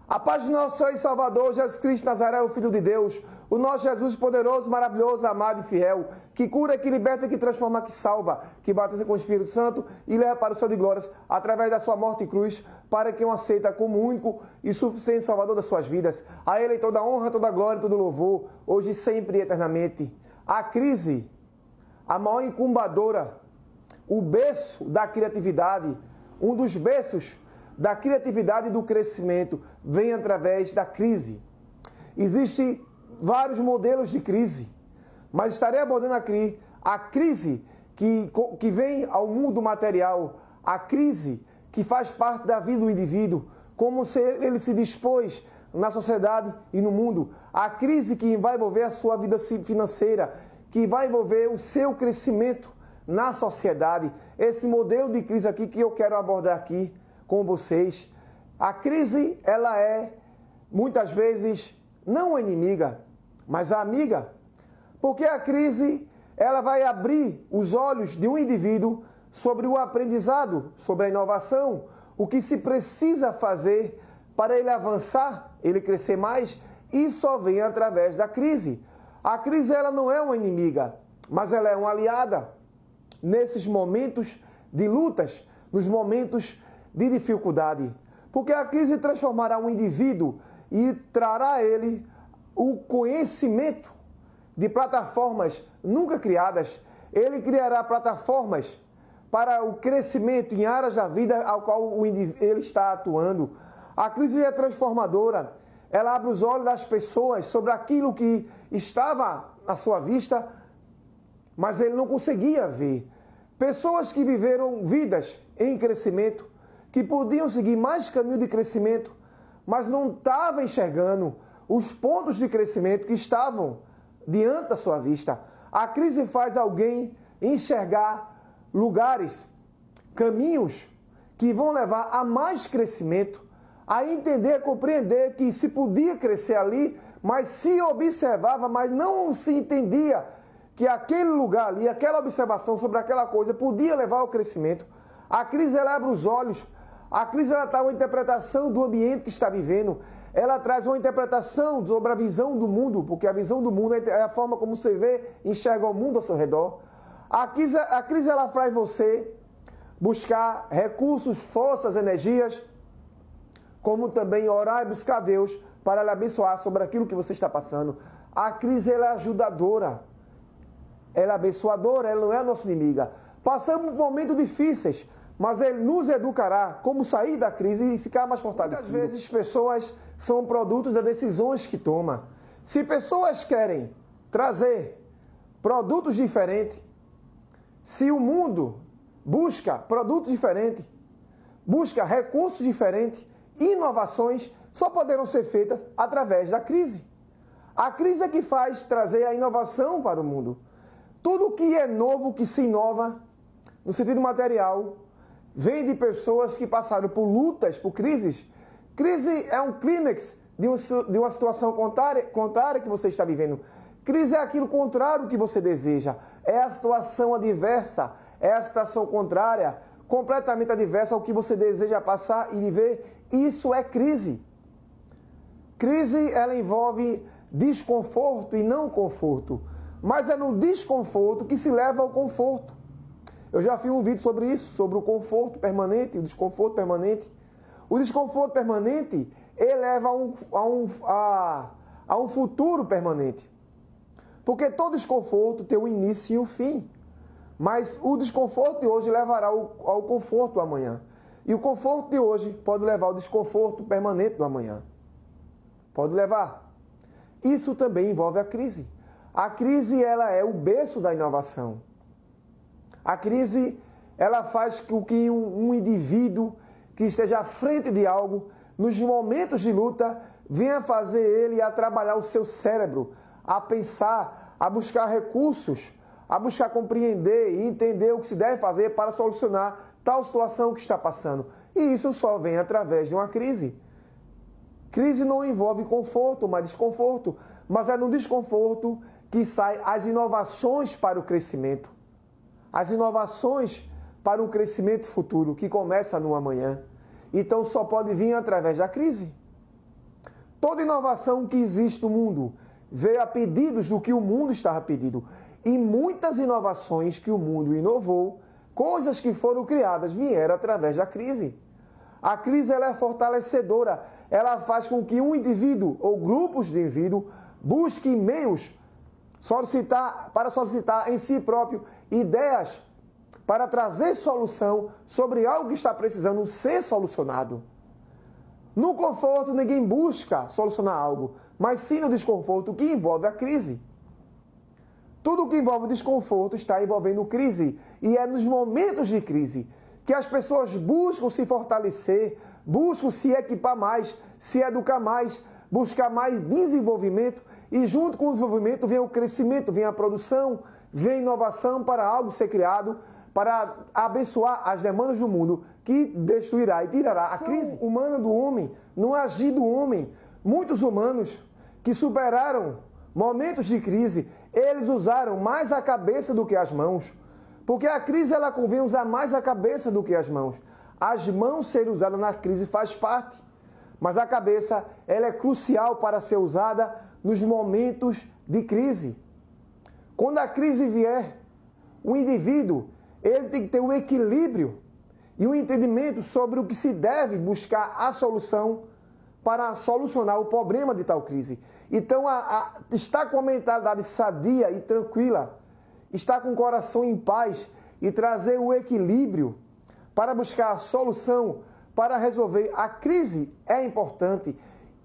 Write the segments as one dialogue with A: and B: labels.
A: A paz de nosso Senhor e Salvador, Jesus Cristo de Nazaré, o Filho de Deus, o nosso Jesus poderoso, maravilhoso, amado e fiel, que cura, que liberta, que transforma, que salva, que batiza com o Espírito Santo e leva para o céu de glórias, através da sua morte e cruz, para quem o aceita como único e suficiente Salvador das suas vidas. A Ele toda a honra, toda a glória, todo o louvor, hoje, sempre e eternamente. A crise, a maior incumbadora, o berço da criatividade, um dos berços da criatividade e do crescimento vem através da crise. Existem vários modelos de crise, mas estarei abordando aqui a crise que vem ao mundo material, a crise que faz parte da vida do indivíduo, como ele se dispôs na sociedade e no mundo, a crise que vai envolver a sua vida financeira, que vai envolver o seu crescimento na sociedade. Esse modelo de crise aqui que eu quero abordar aqui com vocês. A crise, ela é, muitas vezes, não a inimiga, mas a amiga. Porque a crise, ela vai abrir os olhos de um indivíduo sobre o aprendizado, sobre a inovação, o que se precisa fazer para ele avançar, ele crescer mais, e só vem através da crise. A crise, ela não é uma inimiga, mas ela é uma aliada. Nesses momentos de lutas, nos momentos de dificuldade, porque a crise transformará um indivíduo e trará a ele o conhecimento de plataformas nunca criadas. Ele criará plataformas para o crescimento em áreas da vida ao qual ele está atuando. A crise é transformadora, ela abre os olhos das pessoas sobre aquilo que estava à sua vista, mas ele não conseguia ver. Pessoas que viveram vidas em crescimento, que podiam seguir mais caminho de crescimento, mas não estavam enxergando os pontos de crescimento que estavam diante da sua vista. A crise faz alguém enxergar lugares, caminhos que vão levar a mais crescimento, a entender, compreender que se podia crescer ali, mas se observava, mas não se entendia que aquele lugar ali, aquela observação sobre aquela coisa podia levar ao crescimento. A crise, ela abre os olhos. A crise, ela traz uma interpretação do ambiente que está vivendo. Ela traz uma interpretação sobre a visão do mundo, porque a visão do mundo é a forma como você vê e enxerga o mundo ao seu redor. A crise ela faz você buscar recursos, forças, energias, como também orar e buscar Deus para lhe abençoar sobre aquilo que você está passando. A crise, ela é ajudadora, ela é abençoadora, ela não é a nossa inimiga. Passamos por momentos difíceis, mas Ele nos educará como sair da crise e ficar mais fortalecido. Muitas vezes pessoas são produtos das decisões que tomam. Se pessoas querem trazer produtos diferentes, se o mundo busca produtos diferentes, busca recursos diferentes, inovações só poderão ser feitas através da crise. A crise é que faz trazer a inovação para o mundo. Tudo que é novo, que se inova, no sentido material, vem de pessoas que passaram por lutas, por crises. Crise é um clímax de uma situação contrária que você está vivendo. Crise é aquilo contrário que você deseja. É a situação adversa, é a situação contrária, completamente adversa ao que você deseja passar e viver. Isso é crise. Crise, ela envolve desconforto e não conforto. Mas é no desconforto que se leva ao conforto. Eu já fiz um vídeo sobre isso, sobre o conforto permanente, o desconforto permanente. O desconforto permanente, ele leva a um futuro permanente. Porque todo desconforto tem um início e um fim. Mas o desconforto de hoje levará ao conforto do amanhã. E o conforto de hoje pode levar ao desconforto permanente do amanhã. Pode levar. Isso também envolve a crise. A crise, ela é o berço da inovação. A crise, ela faz com que um indivíduo que esteja à frente de algo, nos momentos de luta, venha fazer ele a trabalhar o seu cérebro, a pensar, a buscar recursos, a buscar compreender e entender o que se deve fazer para solucionar tal situação que está passando. E isso só vem através de uma crise. Crise não envolve conforto, mas desconforto. Mas é no desconforto que saem as inovações para o crescimento. As inovações para um crescimento futuro que começa no amanhã. Então só pode vir através da crise. Toda inovação que existe no mundo veio a pedidos do que o mundo estava pedindo. E muitas inovações que o mundo inovou, coisas que foram criadas, vieram através da crise. A crise ela é fortalecedora, ela faz com que um indivíduo ou grupos de indivíduos busquem meios para solicitar em si próprio ideias para trazer solução sobre algo que está precisando ser solucionado. No conforto, ninguém busca solucionar algo, mas sim no desconforto que envolve a crise. Tudo que envolve desconforto está envolvendo crise. E é nos momentos de crise que as pessoas buscam se fortalecer, buscam se equipar mais, se educar mais, buscar mais desenvolvimento. E junto com o desenvolvimento vem o crescimento, vem a produção, vem a inovação para algo ser criado, para abençoar as demandas do mundo, que destruirá e tirará a crise humana do homem, no agir do homem. Muitos humanos que superaram momentos de crise, eles usaram mais a cabeça do que as mãos. Porque a crise, ela convém usar mais a cabeça do que as mãos. As mãos serem usadas na crise faz parte. Mas a cabeça, ela é crucial para ser usada nos momentos de crise. Quando a crise vier, o indivíduo, ele tem que ter um equilíbrio e um entendimento sobre o que se deve buscar a solução para solucionar o problema de tal crise. Então, estar com a mentalidade sadia e tranquila, estar com o coração em paz e trazer o equilíbrio para buscar a solução, para resolver a crise é importante.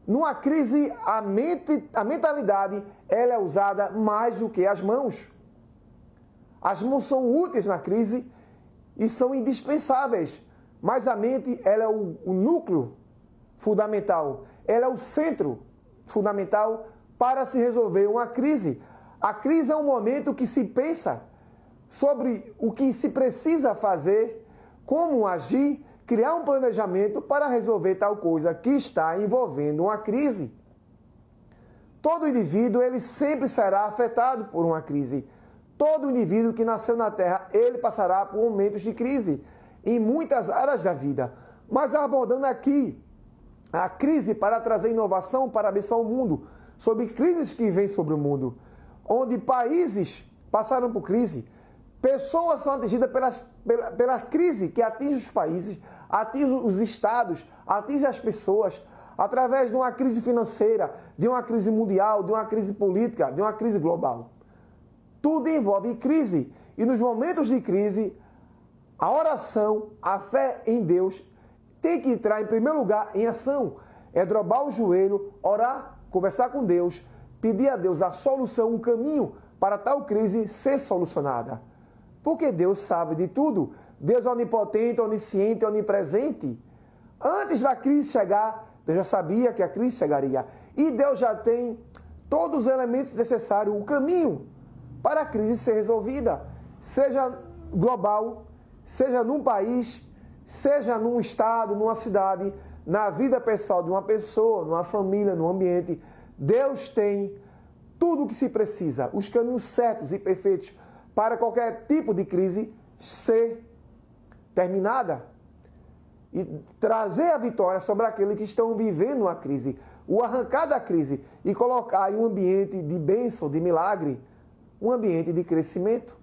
A: Numa crise, a mentalidade ela é usada mais do que as mãos. As mãos são úteis na crise e são indispensáveis, mas a mente ela é o núcleo fundamental, ela é o centro fundamental para se resolver uma crise. A crise é um momento que se pensa sobre o que se precisa fazer, como agir, criar um planejamento para resolver tal coisa que está envolvendo uma crise. Todo indivíduo ele sempre será afetado por uma crise. Todo indivíduo que nasceu na Terra, ele passará por momentos de crise em muitas áreas da vida. Mas abordando aqui a crise para trazer inovação, para abençoar o mundo, sobre crises que vêm sobre o mundo, onde países passaram por crise, pessoas são atingidas pela crise que atinge os países, atinge os estados, atinge as pessoas, através de uma crise financeira, de uma crise mundial, de uma crise política, de uma crise global. Tudo envolve crise. E nos momentos de crise, a oração, a fé em Deus, tem que entrar em primeiro lugar em ação. É dobrar o joelho, orar, conversar com Deus, pedir a Deus a solução, um caminho para tal crise ser solucionada. Porque Deus sabe de tudo. Deus é onipotente, onisciente, onipresente. Antes da crise chegar, Deus já sabia que a crise chegaria. E Deus já tem todos os elementos necessários, o caminho para a crise ser resolvida. Seja global, seja num país, seja num estado, numa cidade, na vida pessoal de uma pessoa, numa família, num ambiente. Deus tem tudo o que se precisa, os caminhos certos e perfeitos para qualquer tipo de crise ser terminada e trazer a vitória sobre aqueles que estão vivendo uma crise, o arrancar da crise e colocar em um ambiente de bênção, de milagre, um ambiente de crescimento,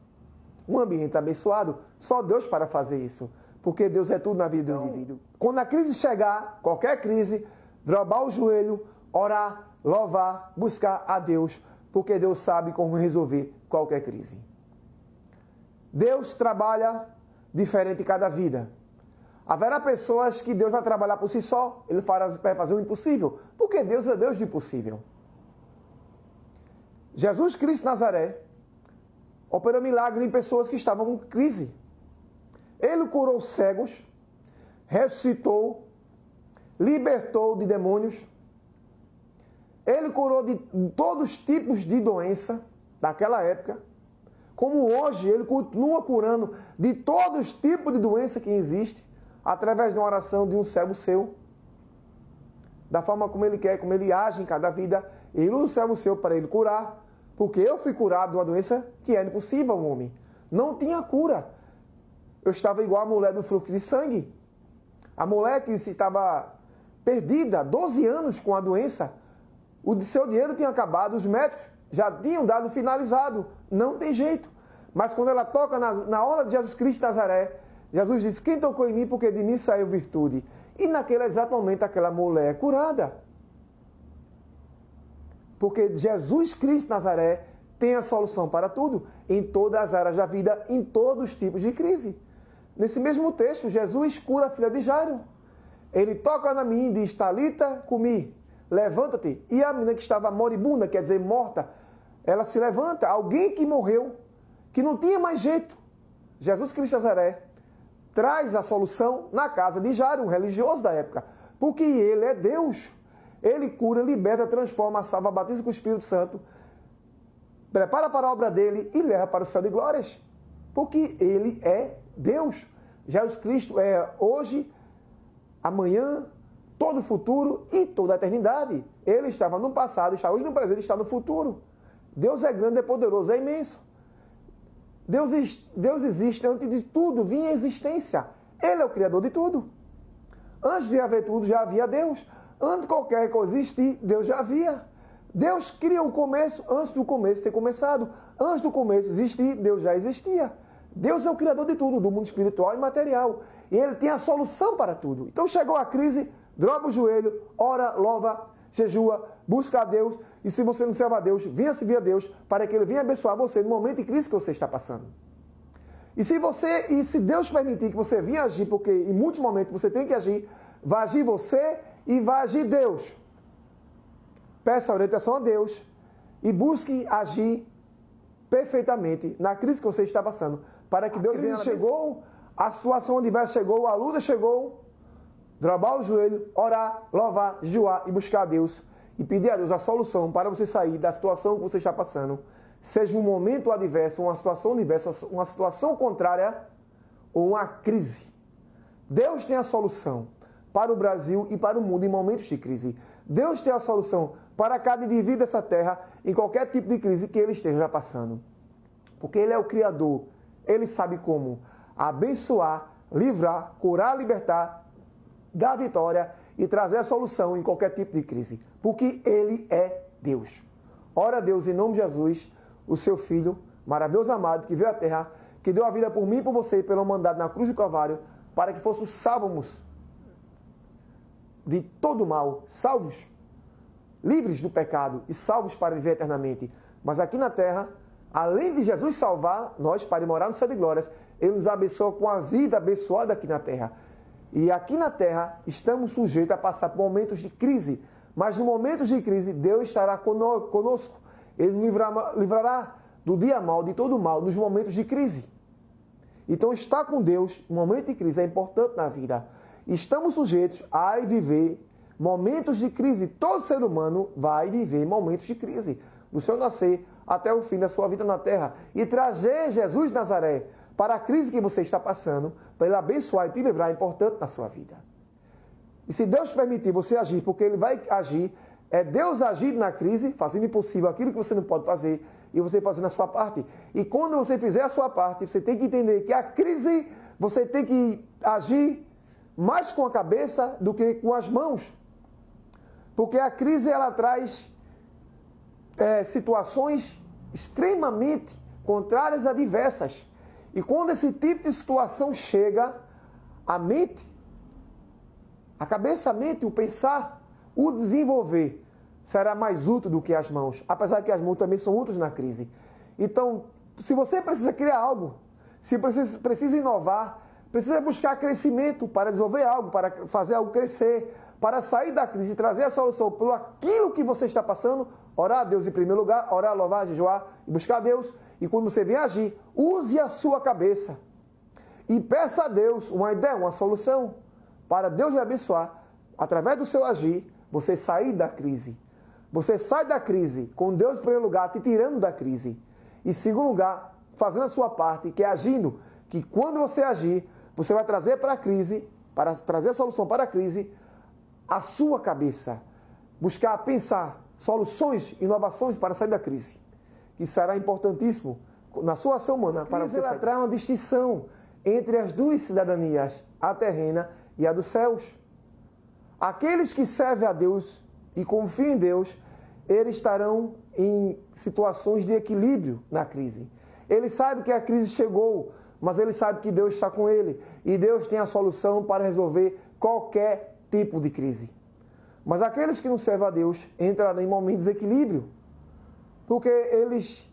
A: um ambiente abençoado. Só Deus para fazer isso, porque Deus é tudo na vida do indivíduo. Quando a crise chegar, qualquer crise, dobrar o joelho, orar, louvar, buscar a Deus, porque Deus sabe como resolver qualquer crise. Deus trabalha diferente em cada vida. Haverá pessoas que Deus vai trabalhar por si só, Ele vai fazer o impossível, porque Deus é Deus do impossível. Jesus Cristo de Nazaré operou milagre em pessoas que estavam com crise. Ele curou cegos, ressuscitou, libertou de demônios. Ele curou de todos os tipos de doença daquela época. Como hoje, ele continua curando de todos os tipos de doença que existe, através de uma oração de um servo seu. Da forma como ele quer, como ele age em cada vida, ele usa o servo seu para ele curar. Porque eu fui curado de uma doença que era impossível ao homem. Não tinha cura. Eu estava igual a mulher do fluxo de sangue. A mulher que estava perdida, 12 anos com a doença, O seu dinheiro tinha acabado, os médicos já tinham dado finalizado. Não tem jeito. Mas quando ela toca na hora de Jesus Cristo de Nazaré, Jesus disse, quem tocou em mim porque de mim saiu virtude? E naquele exato momento aquela mulher é curada. Porque Jesus Cristo de Nazaré tem a solução para tudo, em todas as áreas da vida, em todos os tipos de crise. Nesse mesmo texto, Jesus cura a filha de Jairo. Ele toca na menina e diz, Talita, cumi, levanta-te. E a menina que estava moribunda, quer dizer, morta, ela se levanta. Alguém que morreu, que não tinha mais jeito. Jesus Cristo de Nazaré traz a solução na casa de Jairo, um religioso da época. Porque ele é Deus. Ele cura, liberta, transforma, salva, batiza com o Espírito Santo, prepara para a obra dele e leva para o céu de glórias. Porque ele é Deus. Jesus Cristo é hoje, amanhã, todo o futuro e toda a eternidade. Ele estava no passado, está hoje no presente, está no futuro. Deus é grande, é poderoso, é imenso. Deus existe antes de tudo, vinha a existência. Ele é o Criador de tudo. Antes de haver tudo, já havia Deus. Antes de qualquer coisa existir, Deus já havia. Deus cria o começo antes do começo ter começado. Antes do começo existir, Deus já existia. Deus é o Criador de tudo, do mundo espiritual e material. E Ele tem a solução para tudo. Então chegou a crise, dobra o joelho, ora, louva, jejua, busca a Deus. E se você não serve a Deus, venha servir a Deus para que Ele venha abençoar você no momento de crise que você está passando. E se Deus permitir que você venha agir, porque em muitos momentos você tem que agir, vai agir você e vai agir Deus. Peça orientação a Deus e busque agir perfeitamente na crise que você está passando, para que Deus venha. Chegou, a situação adversa chegou, a luta chegou, dobrar o joelho, orar, louvar, jejuar e buscar a Deus e pedir a Deus a solução para você sair da situação que você está passando, seja um momento adverso, uma situação adversa, uma situação contrária ou uma crise. Deus tem a solução para o Brasil e para o mundo em momentos de crise. Deus tem a solução para cada indivíduo dessa terra em qualquer tipo de crise que ele esteja passando. Porque Ele é o Criador. Ele sabe como abençoar, livrar, curar, libertar, dar vitória e trazer a solução em qualquer tipo de crise. Porque Ele é Deus. Ora a Deus, em nome de Jesus, o seu Filho, maravilhoso amado, que veio à terra, que deu a vida por mim e por você, pelo mandado na cruz do Calvário, para que fôssemos salvos de todo mal, salvos, livres do pecado e salvos para viver eternamente. Mas aqui na terra, além de Jesus salvar nós para morar no céu de glórias, Ele nos abençoa com a vida abençoada aqui na terra. E aqui na terra estamos sujeitos a passar por momentos de crise, mas nos momentos de crise Deus estará conosco. Ele nos livrará do dia mal, de todo mal, nos momentos de crise. Então estar com Deus no momento de crise é importante na vida. Estamos sujeitos a viver momentos de crise. Todo ser humano vai viver momentos de crise, do seu nascer até o fim da sua vida na terra. E trazer Jesus de Nazaré para a crise que você está passando, para Ele abençoar e te livrar, é importante na sua vida. E se Deus permitir você agir, porque Ele vai agir, é Deus agir na crise, fazendo impossível aquilo que você não pode fazer, e você fazendo a sua parte. E quando você fizer a sua parte, você tem que entender que a crise, você tem que agir mais com a cabeça do que com as mãos. Porque a crise, ela traz situações extremamente contrárias e adversas. E quando esse tipo de situação chega, a mente, a cabeça, a mente, o pensar, o desenvolver, será mais útil do que as mãos. Apesar que as mãos também são úteis na crise. Então, se você precisa criar algo, se precisa inovar, precisa buscar crescimento para desenvolver algo, para fazer algo crescer, para sair da crise e trazer a solução por aquilo que você está passando, orar a Deus em primeiro lugar, orar, louvar, jejuar e buscar a Deus. E quando você vier agir, use a sua cabeça e peça a Deus uma ideia, uma solução, para Deus lhe abençoar. Através do seu agir, você sair da crise. Você sai da crise com Deus em primeiro lugar, te tirando da crise. E em segundo lugar, fazendo a sua parte, que é agindo, que quando você agir, você vai trazer para a crise, para trazer a solução para a crise, a sua cabeça. Buscar pensar soluções, inovações para sair da crise. Que será importantíssimo na sua ação humana para você sair. Traz uma distinção entre as duas cidadanias, a terrena e a dos céus. Aqueles que servem a Deus e confiam em Deus, eles estarão em situações de equilíbrio na crise. Ele sabe que a crise chegou, mas ele sabe que Deus está com ele. E Deus tem a solução para resolver qualquer tipo de crise. Mas aqueles que não servem a Deus entrarão em momentos de desequilíbrio. Porque eles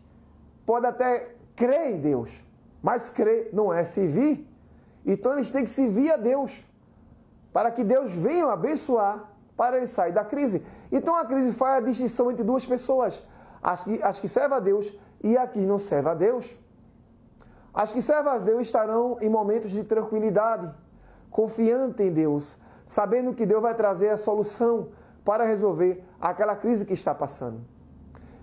A: podem até crer em Deus, mas crer não é servir. Então eles têm que servir a Deus, para que Deus venha abençoar, para ele sair da crise. Então a crise faz a distinção entre duas pessoas, as que servem a Deus e as que não servem a Deus. As que servem a Deus estarão em momentos de tranquilidade, confiante em Deus, sabendo que Deus vai trazer a solução para resolver aquela crise que está passando.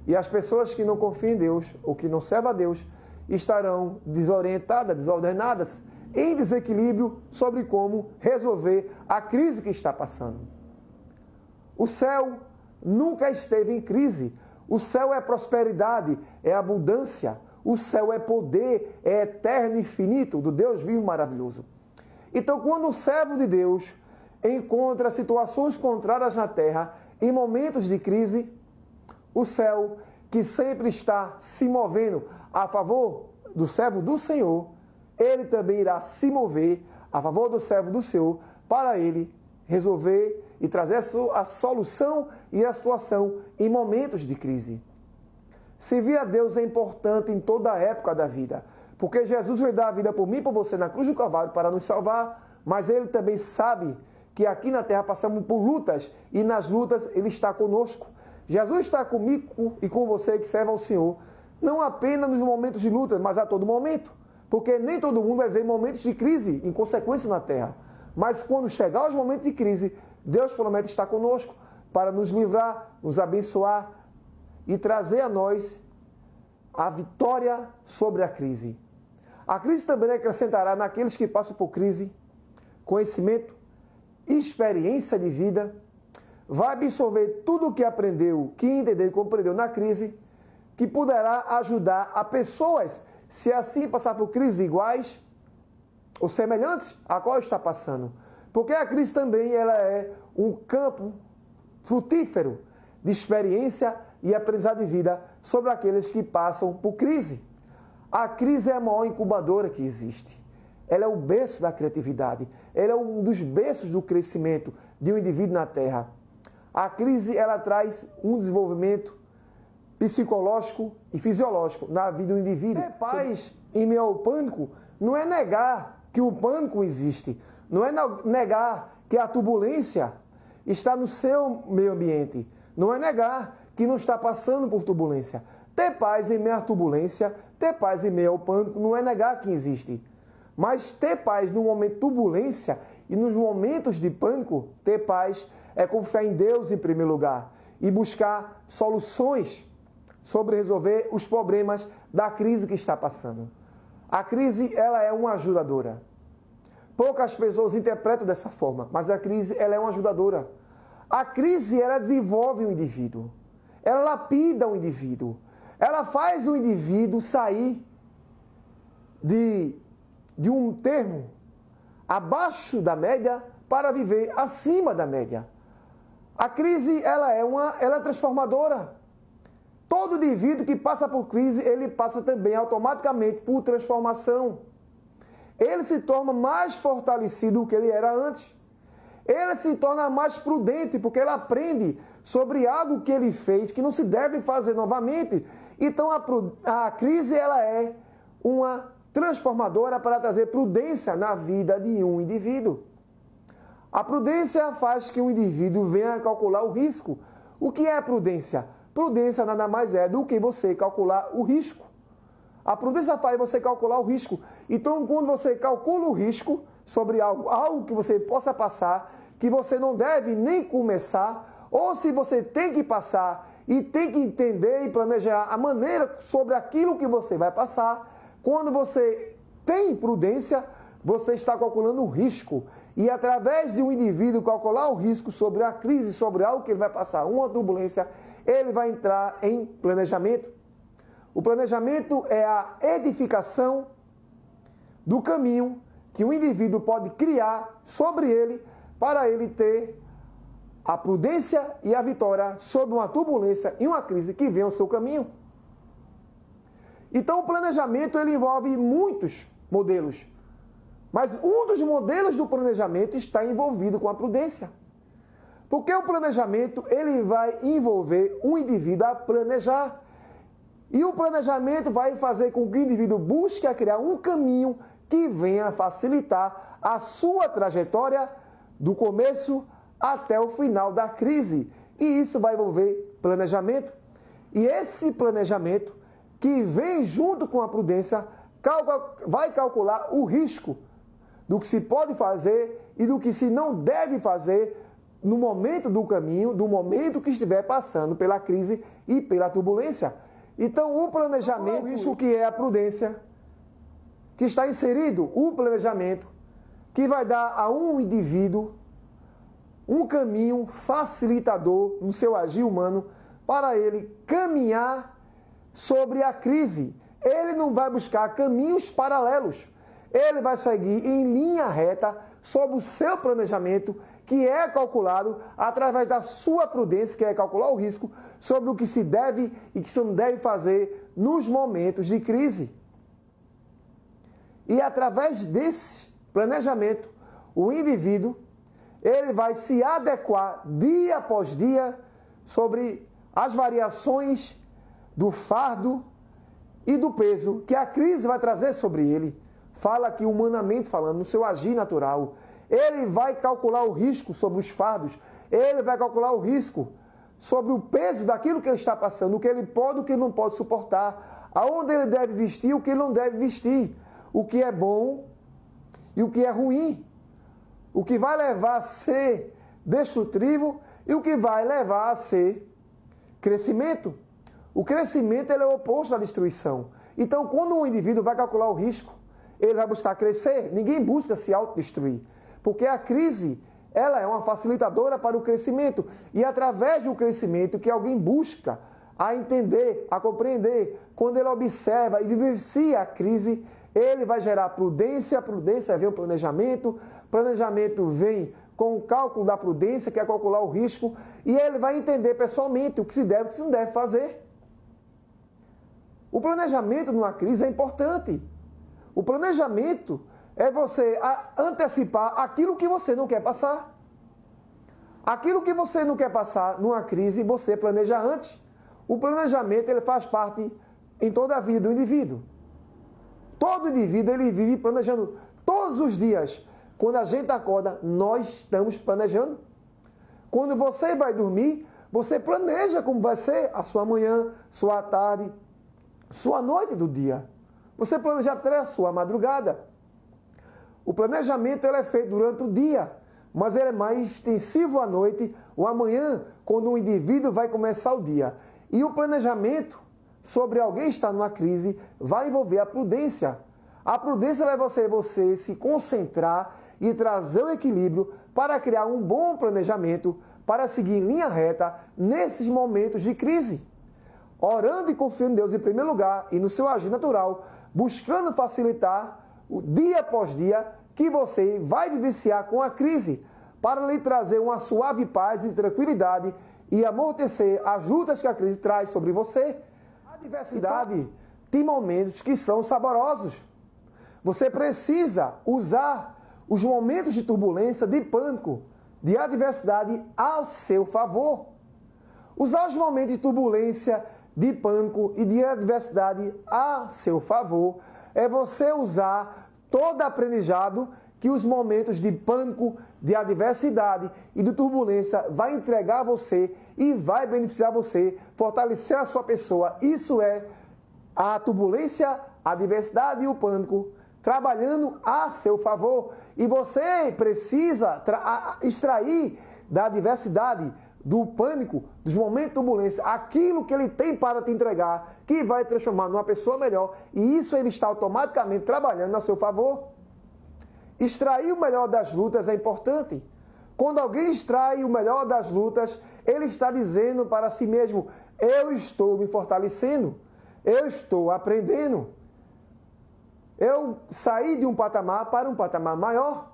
A: E as pessoas que não confiam em Deus, ou que não servem a Deus, estarão desorientadas, desordenadas, em desequilíbrio sobre como resolver a crise que está passando. O céu nunca esteve em crise. O céu é prosperidade, é abundância. O céu é poder, é eterno e infinito, do Deus vivo maravilhoso. Então, quando o servo de Deus encontra situações contrárias na terra, em momentos de crise, o céu, que sempre está se movendo a favor do servo do Senhor, ele também irá se mover a favor do servo do Senhor para ele resolver e trazer a solução e a situação em momentos de crise. Servir a Deus é importante em toda a época da vida, porque Jesus veio dar a vida por mim e por você na cruz do Calvário para nos salvar, mas ele também sabe que aqui na terra passamos por lutas e nas lutas ele está conosco. Jesus está comigo e com você que serve ao Senhor, não apenas nos momentos de luta, mas a todo momento. Porque nem todo mundo vai ver momentos de crise em consequência na terra. Mas quando chegar os momentos de crise, Deus promete estar conosco para nos livrar, nos abençoar e trazer a nós a vitória sobre a crise. A crise também acrescentará naqueles que passam por crise conhecimento, experiência de vida, vai absorver tudo o que aprendeu, que entendeu e compreendeu na crise, que poderá ajudar a pessoas, se assim passar por crises iguais ou semelhantes a qual está passando. Porque a crise também ela é um campo frutífero de experiência e aprendizado de vida sobre aqueles que passam por crise. A crise é a maior incubadora que existe. Ela é o berço da criatividade. Ela é um dos berços do crescimento de um indivíduo na Terra. A crise ela traz um desenvolvimento psicológico e fisiológico na vida do indivíduo. Ter paz em meio ao pânico não é negar que o pânico existe, não é negar que a turbulência está no seu meio ambiente, não é negar que não está passando por turbulência. Ter paz em meio à turbulência, ter paz em meio ao pânico, não é negar que existe. Mas ter paz no momento de turbulência e nos momentos de pânico, ter paz é confiar em Deus em primeiro lugar e buscar soluções sobre resolver os problemas da crise que está passando. A crise, ela é uma ajudadora. Poucas pessoas interpretam dessa forma, mas a crise, ela é uma ajudadora. A crise, ela desenvolve o indivíduo. Ela lapida o indivíduo. Ela faz o indivíduo sair de um termo abaixo da média para viver acima da média. A crise, ela é transformadora. Todo indivíduo que passa por crise, ele passa também automaticamente por transformação. Ele se torna mais fortalecido do que ele era antes. Ele se torna mais prudente, porque ele aprende sobre algo que ele fez que não se deve fazer novamente. Então a crise ela é uma transformadora para trazer prudência na vida de um indivíduo. A prudência faz que o indivíduo venha a calcular o risco. O que é prudência? Prudência nada mais é do que você calcular o risco. A prudência faz você calcular o risco. Então, quando você calcula o risco sobre algo que você possa passar, que você não deve nem começar, ou se você tem que passar e tem que entender e planejar a maneira sobre aquilo que você vai passar, quando você tem prudência, você está calculando o risco. E através de um indivíduo calcular o risco sobre a crise, sobre algo que ele vai passar, uma turbulência, ele vai entrar em planejamento. O planejamento é a edificação do caminho que o indivíduo pode criar sobre ele para ele ter a prudência e a vitória sobre uma turbulência e uma crise que vem ao seu caminho. Então, o planejamento ele envolve muitos modelos. Mas um dos modelos do planejamento está envolvido com a prudência. Porque o planejamento ele vai envolver o indivíduo a planejar. E o planejamento vai fazer com que o indivíduo busque a criar um caminho que venha facilitar a sua trajetória do começo até o final da crise. E isso vai envolver planejamento. E esse planejamento, que vem junto com a prudência, vai calcular o risco do que se pode fazer e do que se não deve fazer no momento do caminho, do momento que estiver passando pela crise e pela turbulência. Então, o planejamento, o risco que é a prudência, que está inserido o planejamento, que vai dar a um indivíduo um caminho facilitador no seu agir humano para ele caminhar sobre a crise. Ele não vai buscar caminhos paralelos. Ele vai seguir em linha reta sobre o seu planejamento, que é calculado através da sua prudência, que é calcular o risco sobre o que se deve e que se não deve fazer nos momentos de crise. E através desse planejamento, o indivíduo ele vai se adequar dia após dia sobre as variações do fardo e do peso que a crise vai trazer sobre ele. Fala aqui humanamente falando, no seu agir natural. Ele vai calcular o risco sobre os fardos, ele vai calcular o risco sobre o peso daquilo que ele está passando, o que ele pode, o que ele não pode suportar, aonde ele deve vestir, o que ele não deve vestir, o que é bom e o que é ruim, o que vai levar a ser destrutivo e o que vai levar a ser crescimento. O crescimento ele é o oposto da destruição. Então, quando um indivíduo vai calcular o risco, ele vai buscar crescer. Ninguém busca se autodestruir. Porque a crise, ela é uma facilitadora para o crescimento. E através do crescimento que alguém busca a entender, a compreender, quando ele observa e vivencia a crise, ele vai gerar prudência, a prudência vem o planejamento vem com o cálculo da prudência, que é calcular o risco, e ele vai entender pessoalmente o que se deve e o que se não deve fazer. O planejamento numa crise é importante. O planejamento é você antecipar aquilo que você não quer passar. Aquilo que você não quer passar numa crise, você planeja antes. O planejamento ele faz parte em toda a vida do indivíduo. Todo indivíduo ele vive planejando todos os dias. Quando a gente acorda, nós estamos planejando. Quando você vai dormir, você planeja como vai ser a sua manhã, sua tarde, sua noite do dia. Você planeja até a sua madrugada. O planejamento ele é feito durante o dia, mas ele é mais extensivo à noite ou amanhã, quando o indivíduo vai começar o dia. E o planejamento sobre alguém estar numa crise vai envolver a prudência. A prudência vai você se concentrar e trazer o equilíbrio para criar um bom planejamento, para seguir em linha reta nesses momentos de crise. Orando e confiando em Deus em primeiro lugar e no seu agir natural, buscando facilitar o dia após dia que você vai vivenciar com a crise, para lhe trazer uma suave paz e tranquilidade e amortecer as lutas que a crise traz sobre você. A adversidade tem momentos que são saborosos. Você precisa usar os momentos de turbulência, de pânico, de adversidade ao seu favor. Usar os momentos de turbulência, de pânico e de adversidade a seu favor é você usar todo aprendizado que os momentos de pânico, de adversidade e de turbulência vai entregar a você e vai beneficiar você, fortalecer a sua pessoa. Isso é a turbulência, a adversidade e o pânico trabalhando a seu favor. E você precisa extrair da adversidade, do pânico, dos momentos de turbulência, aquilo que ele tem para te entregar, que vai transformar numa pessoa melhor. E isso ele está automaticamente trabalhando a seu favor. Extrair o melhor das lutas é importante. Quando alguém extrai o melhor das lutas, ele está dizendo para si mesmo: eu estou me fortalecendo, eu estou aprendendo. Eu saí de um patamar para um patamar maior.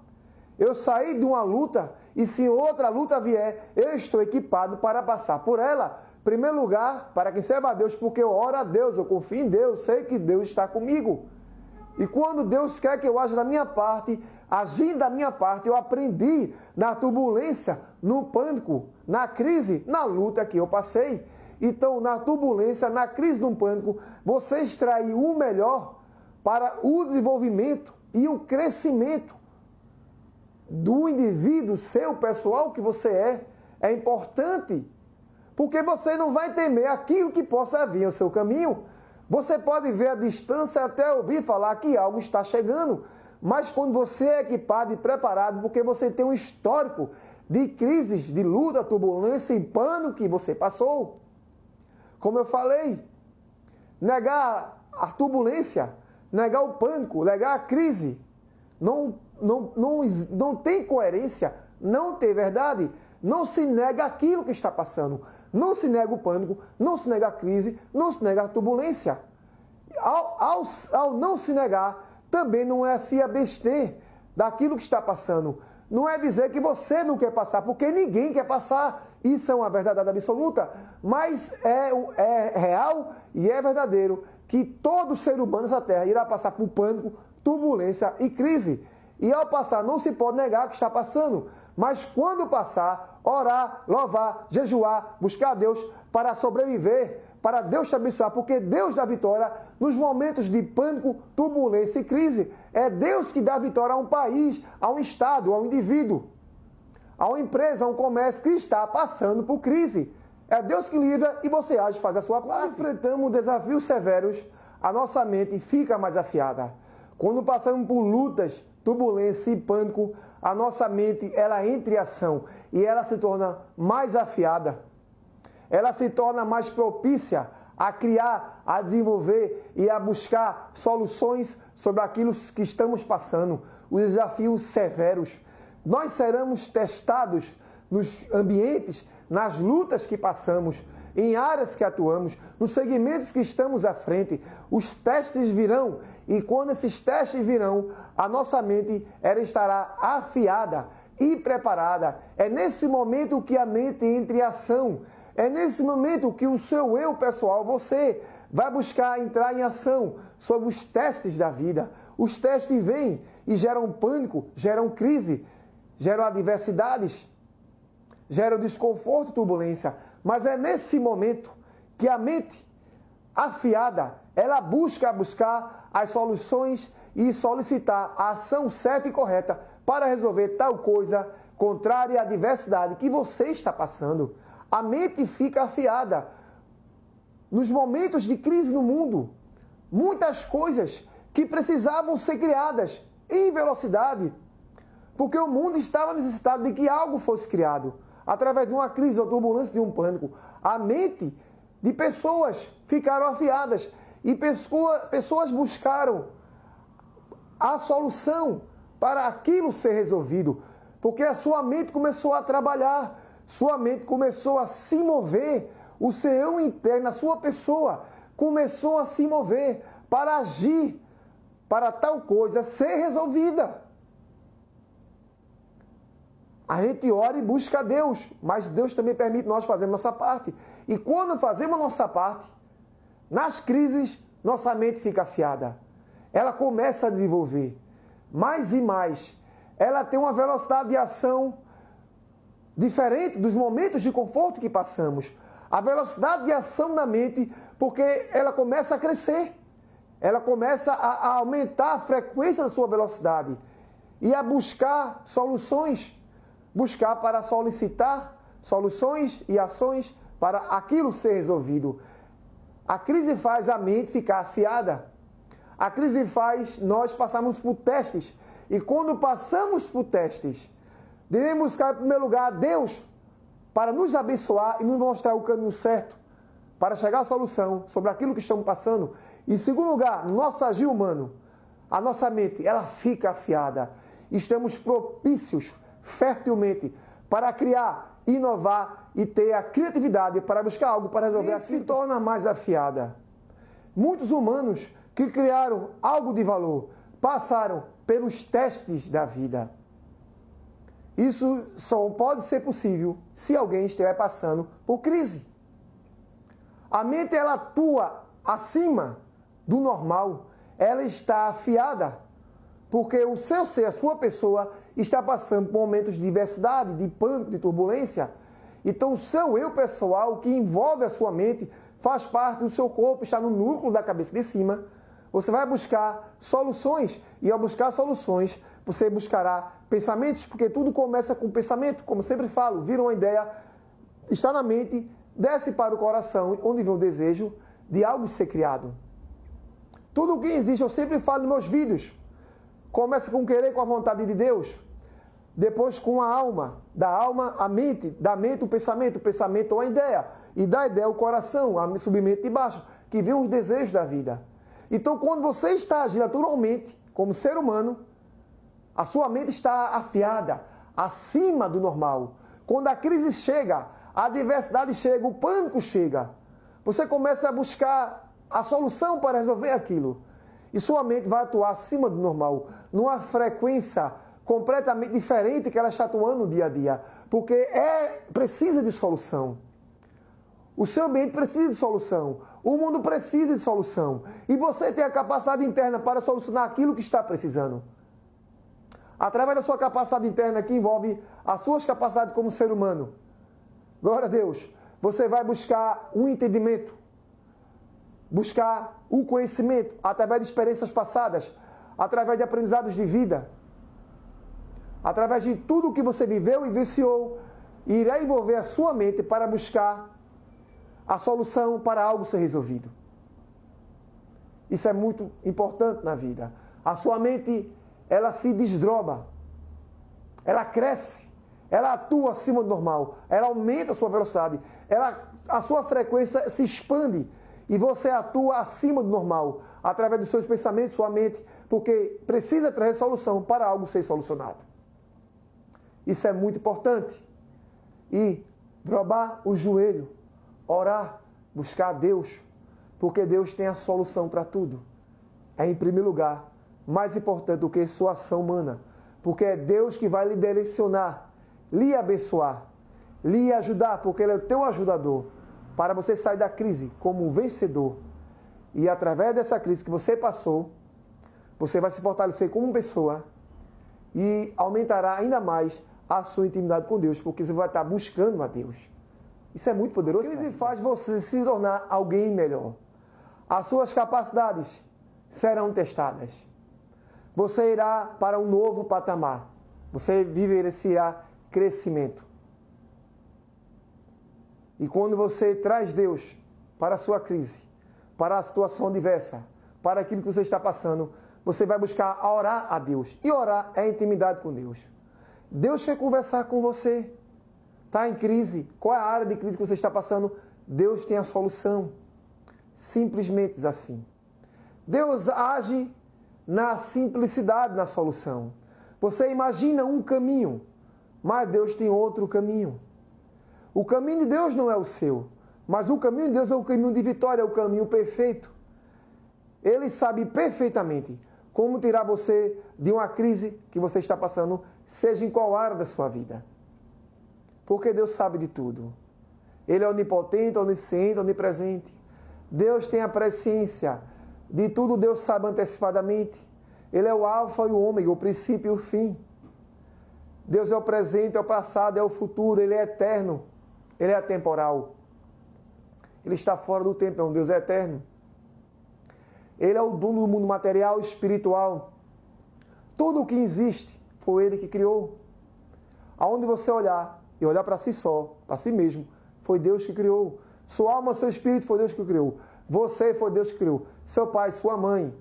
A: Eu saí de uma luta e se outra luta vier, eu estou equipado para passar por ela. Em primeiro lugar, para quem serve a Deus, porque eu oro a Deus, eu confio em Deus, sei que Deus está comigo. E quando Deus quer que eu haja da minha parte, agindo da minha parte, eu aprendi na turbulência, no pânico, na crise, na luta que eu passei. Então, na turbulência, na crise, no pânico, você extrair o melhor para o desenvolvimento e o crescimento do indivíduo, seu pessoal que você é importante. Porque você não vai temer aquilo que possa vir ao seu caminho. Você pode ver a distância até ouvir falar que algo está chegando. Mas quando você é equipado e preparado, porque você tem um histórico de crises, de luta, turbulência e pânico que você passou. Como eu falei, negar a turbulência, negar o pânico, negar a crise, não tem coerência, não tem verdade. Não se nega aquilo que está passando. Não se nega o pânico, não se nega a crise, não se nega a turbulência. Ao não se negar, também não é se abster daquilo que está passando. Não é dizer que você não quer passar, porque ninguém quer passar. Isso é uma verdade absoluta. Mas é real e é verdadeiro que todo ser humano nessa terra irá passar por pânico, turbulência e crise. E ao passar, não se pode negar que está passando. Mas quando passar, orar, louvar, jejuar, buscar a Deus para sobreviver, para Deus te abençoar, porque Deus dá vitória nos momentos de pânico, turbulência e crise. É Deus que dá vitória a um país, a um estado, a um indivíduo, a uma empresa, a um comércio que está passando por crise. É Deus que livra e você age, faz a sua parte. Quando enfrentamos desafios severos, a nossa mente fica mais afiada. Quando passamos por lutas, turbulência e pânico, a nossa mente ela entra em ação e ela se torna mais afiada. Ela se torna mais propícia a criar, a desenvolver e a buscar soluções sobre aquilo que estamos passando, os desafios severos. Nós seremos testados nos ambientes, nas lutas que passamos, em áreas que atuamos, nos segmentos que estamos à frente. Os testes virão e quando esses testes virão, a nossa mente ela estará afiada e preparada. É nesse momento que a mente entra em ação. É nesse momento que o seu eu pessoal, você, vai buscar entrar em ação sobre os testes da vida. Os testes vêm e geram pânico, geram crise, geram adversidades, geram desconforto e turbulência. Mas é nesse momento que a mente afiada, ela buscar as soluções e solicitar a ação certa e correta para resolver tal coisa contrária à adversidade que você está passando. A mente fica afiada. Nos momentos de crise no mundo, muitas coisas que precisavam ser criadas em velocidade, porque o mundo estava necessitado de que algo fosse criado. Através de uma crise ou turbulência, de um pânico, a mente de pessoas ficaram afiadas e pessoas buscaram a solução para aquilo ser resolvido, porque a sua mente começou a trabalhar, sua mente começou a se mover, o seu eu interno, a sua pessoa começou a se mover para agir, para tal coisa ser resolvida. A gente ora e busca a Deus, mas Deus também permite nós fazermos nossa parte. E quando fazemos a nossa parte, nas crises, nossa mente fica afiada. Ela começa a desenvolver mais e mais. Ela tem uma velocidade de ação diferente dos momentos de conforto que passamos. A velocidade de ação da mente, porque ela começa a crescer. Ela começa a aumentar a frequência da sua velocidade e a buscar soluções. Buscar para solicitar soluções e ações para aquilo ser resolvido. A crise faz a mente ficar afiada. A crise faz nós passarmos por testes. E quando passamos por testes, devemos buscar em primeiro lugar a Deus para nos abençoar e nos mostrar o caminho certo para chegar à solução sobre aquilo que estamos passando. Em segundo lugar, no nosso agir humano, a nossa mente ela fica afiada. Estamos propícios fertilmente para criar, inovar e ter a criatividade para buscar algo para resolver aquilo. Se torna mais afiada. Muitos humanos que criaram algo de valor passaram pelos testes da vida. Isso só pode ser possível se alguém estiver passando por crise. A mente, ela atua acima do normal. Ela está afiada, porque o seu ser, a sua pessoa, está passando por momentos de diversidade, de pânico, de turbulência. Então, o seu eu pessoal, que envolve a sua mente, faz parte do seu corpo, está no núcleo da cabeça de cima. Você vai buscar soluções, e ao buscar soluções, você buscará pensamentos, porque tudo começa com pensamento, como sempre falo, vira uma ideia, está na mente, desce para o coração, onde vem o desejo de algo ser criado. Tudo o que existe, eu sempre falo nos meus vídeos, começa com querer, com a vontade de Deus, depois com a alma, da alma a mente, da mente o pensamento a ideia, e da ideia o coração, a submente de baixo, que vem os desejos da vida. Então, quando você está agindo naturalmente, como ser humano, a sua mente está afiada, acima do normal. Quando a crise chega, a adversidade chega, o pânico chega, você começa a buscar a solução para resolver aquilo. E sua mente vai atuar acima do normal, numa frequência completamente diferente que ela está atuando no dia a dia, porque precisa de solução. O seu ambiente precisa de solução, o mundo precisa de solução, e você tem a capacidade interna para solucionar aquilo que está precisando. Através da sua capacidade interna, que envolve as suas capacidades como ser humano. Glória a Deus. Você vai buscar um entendimento, buscar um conhecimento através de experiências passadas, através de aprendizados de vida, através de tudo que você viveu e vivenciou, irá envolver a sua mente para buscar a solução para algo ser resolvido. Isso é muito importante na vida. A sua mente, ela se desdobra, ela cresce, ela atua acima do normal, ela aumenta a sua velocidade, a sua frequência se expande e você atua acima do normal, através dos seus pensamentos, sua mente, porque precisa trazer solução para algo ser solucionado. Isso é muito importante. E dobrar o joelho, orar, buscar a Deus, porque Deus tem a solução para tudo. É, em primeiro lugar, mais importante do que sua ação humana, porque é Deus que vai lhe direcionar, lhe abençoar, lhe ajudar, porque Ele é o teu ajudador, para você sair da crise como um vencedor. E através dessa crise que você passou, você vai se fortalecer como pessoa e aumentará ainda mais a sua intimidade com Deus, porque você vai estar buscando a Deus. Isso é muito poderoso. A crise faz você se tornar alguém melhor. As suas capacidades serão testadas. Você irá para um novo patamar. Você vivenciará crescimento. E quando você traz Deus para a sua crise, para a situação diversa, para aquilo que você está passando, você vai buscar orar a Deus. E orar é intimidade com Deus. Deus quer conversar com você. Está em crise? Qual é a área de crise que você está passando? Deus tem a solução. Simplesmente assim. Deus age na simplicidade, na solução. Você imagina um caminho, mas Deus tem outro caminho. O caminho de Deus não é o seu, mas o caminho de Deus é o caminho de vitória, é o caminho perfeito. Ele sabe perfeitamente como tirar você de uma crise que você está passando, seja em qual área da sua vida. Porque Deus sabe de tudo. Ele é onipotente, onisciente, onipresente. Deus tem a presciência. De tudo Deus sabe antecipadamente. Ele é o alfa e o ômega, o princípio e o fim. Deus é o presente, é o passado, é o futuro. Ele é eterno. Ele é atemporal. Ele está fora do tempo, é um Deus eterno. Ele é o dono do mundo material e espiritual. Tudo o que existe foi Ele que criou. Aonde você olhar e olhar para si só, para si mesmo, foi Deus que criou. Sua alma, seu espírito foi Deus que criou. Você foi Deus que criou. Seu pai, sua mãe,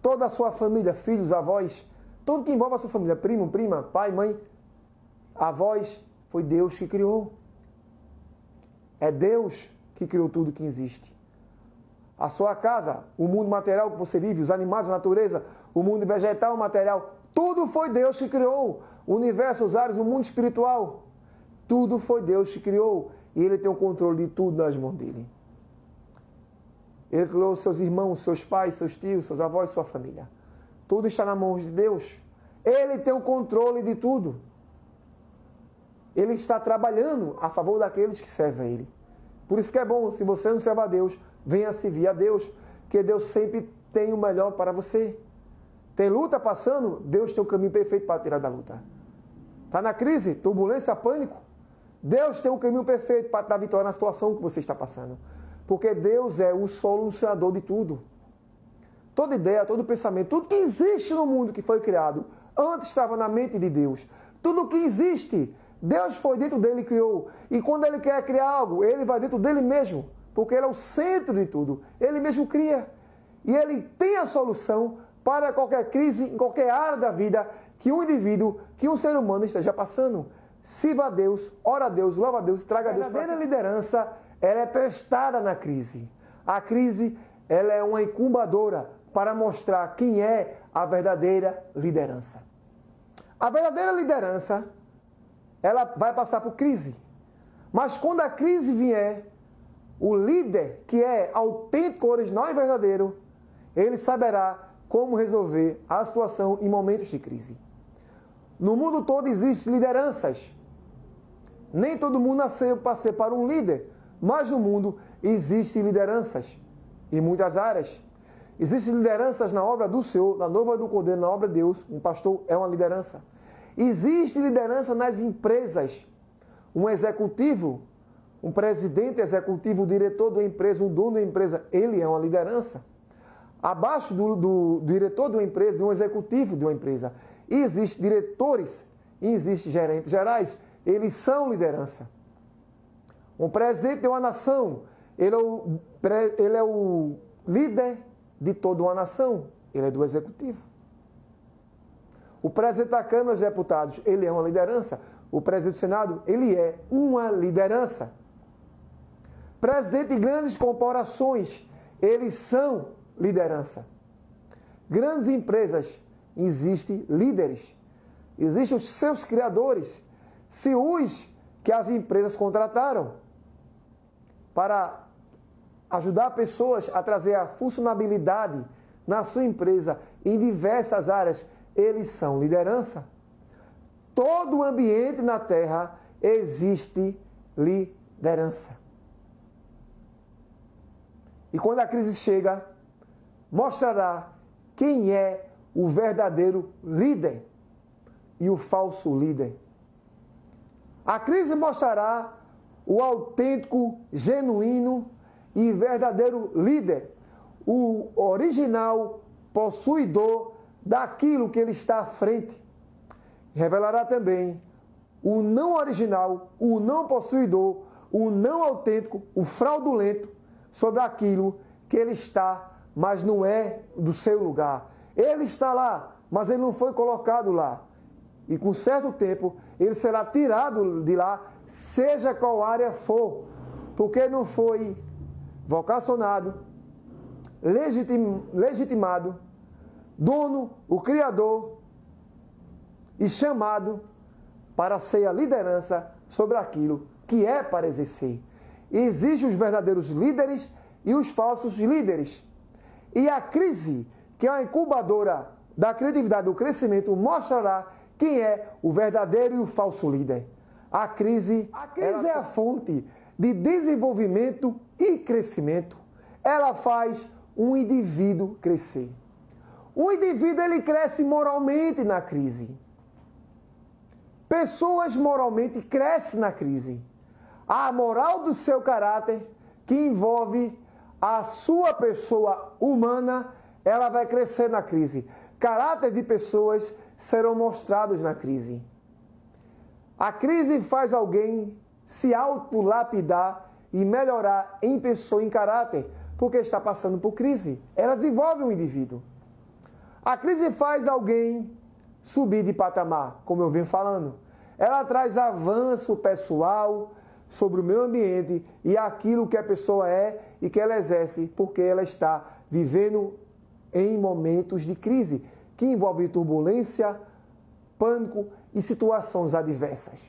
A: toda a sua família, filhos, avós, tudo que envolve a sua família, primo, prima, pai, mãe, avós, foi Deus que criou. É Deus que criou tudo que existe. A sua casa, o mundo material que você vive, os animais, a natureza, o mundo vegetal, material, tudo foi Deus que criou. O universo, os ares, o mundo espiritual, tudo foi Deus que criou. E Ele tem o controle de tudo nas mãos dEle. Ele criou seus irmãos, seus pais, seus tios, seus avós, sua família. Tudo está nas mãos de Deus. Ele tem o controle de tudo. Ele está trabalhando a favor daqueles que servem a Ele. Por isso que é bom, se você não serve a Deus, venha servir a Deus, que Deus sempre tem o melhor para você. Tem luta passando, Deus tem o caminho perfeito para tirar da luta. Está na crise, turbulência, pânico? Deus tem o caminho perfeito para dar vitória na situação que você está passando. Porque Deus é o solucionador de tudo. Toda ideia, todo pensamento, tudo que existe no mundo que foi criado, antes estava na mente de Deus. Tudo que existe, Deus foi dentro dele e criou. E quando Ele quer criar algo, Ele vai dentro dele mesmo. Porque Ele é o centro de tudo. Ele mesmo cria. E Ele tem a solução para qualquer crise, em qualquer área da vida, que um indivíduo, que um ser humano esteja passando. Sirva a Deus, ora a Deus, louva a Deus, traga a Deus. A verdadeira liderança, ela é testada na crise. A crise, ela é uma incubadora para mostrar quem é a verdadeira liderança. A verdadeira liderança, ela vai passar por crise. Mas quando a crise vier, o líder, que é autêntico, original e verdadeiro, ele saberá como resolver a situação em momentos de crise. No mundo todo existem lideranças. Nem todo mundo nasceu para ser para um líder, mas no mundo existem lideranças em muitas áreas. Existem lideranças na obra do Senhor, na noiva do Cordeiro, na obra de Deus. Um pastor é uma liderança. Existe liderança nas empresas. Um executivo, um presidente executivo, o diretor de uma empresa, um dono da empresa, ele é uma liderança. Abaixo do diretor de uma empresa, de um executivo de uma empresa, existem diretores e existem gerentes gerais. Eles são liderança. Um presidente de uma nação, ele é o líder de toda uma nação. Ele é do executivo. O presidente da Câmara dos Deputados, ele é uma liderança. O presidente do Senado, ele é uma liderança. Presidente de grandes corporações, eles são liderança. Grandes empresas, existem líderes. Existem os seus criadores. CEOs que as empresas contrataram para ajudar pessoas a trazer a funcionalidade na sua empresa em diversas áreas, eles são liderança. Todo o ambiente na Terra existe liderança. E quando a crise chega, mostrará quem é o verdadeiro líder e o falso líder. A crise mostrará o autêntico, genuíno e verdadeiro líder, o original possuidor daquilo que ele está à frente. Revelará também o não original, o não possuidor, o não autêntico, o fraudulento sobre aquilo que ele está, mas não é do seu lugar. Ele está lá, mas ele não foi colocado lá. E com certo tempo, ele será tirado de lá, seja qual área for, porque não foi vocacionado, legitimado, dono, o Criador, e chamado para ser a liderança sobre aquilo que é para exercer. E existem os verdadeiros líderes e os falsos líderes. E a crise, que é a incubadora da criatividade, do crescimento, mostrará quem é o verdadeiro e o falso líder. A crise é a fonte de desenvolvimento e crescimento. Ela faz um indivíduo crescer. O indivíduo, ele cresce moralmente na crise. Pessoas moralmente crescem na crise. A moral do seu caráter, que envolve a sua pessoa humana, ela vai crescer na crise. Caráter de pessoas serão mostrados na crise. A crise faz alguém se autolapidar e melhorar em pessoa, em caráter, porque está passando por crise. Ela desenvolve um indivíduo. A crise faz alguém subir de patamar, como eu venho falando. Ela traz avanço pessoal sobre o meio ambiente e aquilo que a pessoa é e que ela exerce, porque ela está vivendo em momentos de crise, que envolve turbulência, pânico e situações adversas.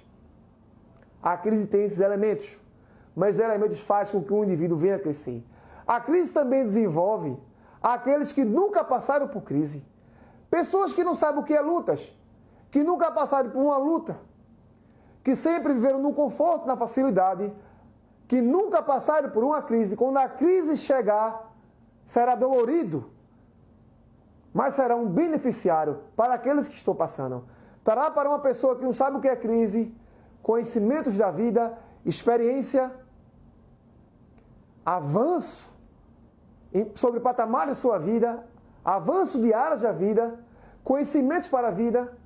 A: A crise tem esses elementos, mas os elementos fazem com que o indivíduo venha a crescer. A crise também desenvolve aqueles que nunca passaram por crise. Pessoas que não sabem o que é lutas, que nunca passaram por uma luta, que sempre viveram no conforto, na facilidade, que nunca passaram por uma crise. Quando a crise chegar, será dolorido, mas será um beneficiário para aqueles que estão passando. Trará para uma pessoa que não sabe o que é crise, conhecimentos da vida, experiência, avanço sobre patamares de sua vida, avanço de áreas da vida, conhecimentos para a vida,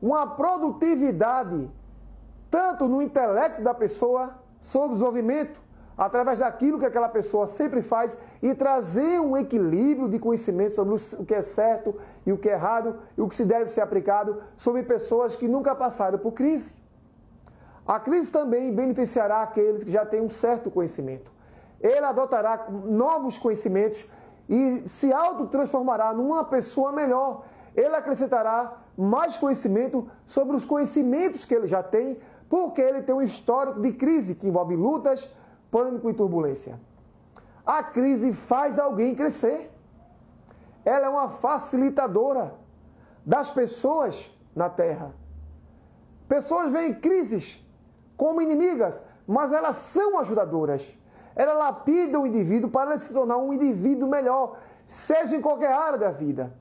A: uma produtividade, tanto no intelecto da pessoa, sobre o desenvolvimento, através daquilo que aquela pessoa sempre faz, e trazer um equilíbrio de conhecimento sobre o que é certo e o que é errado, e o que se deve ser aplicado sobre pessoas que nunca passaram por crise. A crise também beneficiará aqueles que já têm um certo conhecimento. Ele adotará novos conhecimentos e se autotransformará numa pessoa melhor. Ele acrescentará mais conhecimento sobre os conhecimentos que ele já tem, porque ele tem um histórico de crise que envolve lutas, pânico e turbulência. A crise faz alguém crescer. Ela é uma facilitadora das pessoas na Terra. Pessoas veem crises como inimigas, mas elas são ajudadoras. Ela lapida o indivíduo para ele se tornar um indivíduo melhor, seja em qualquer área da vida.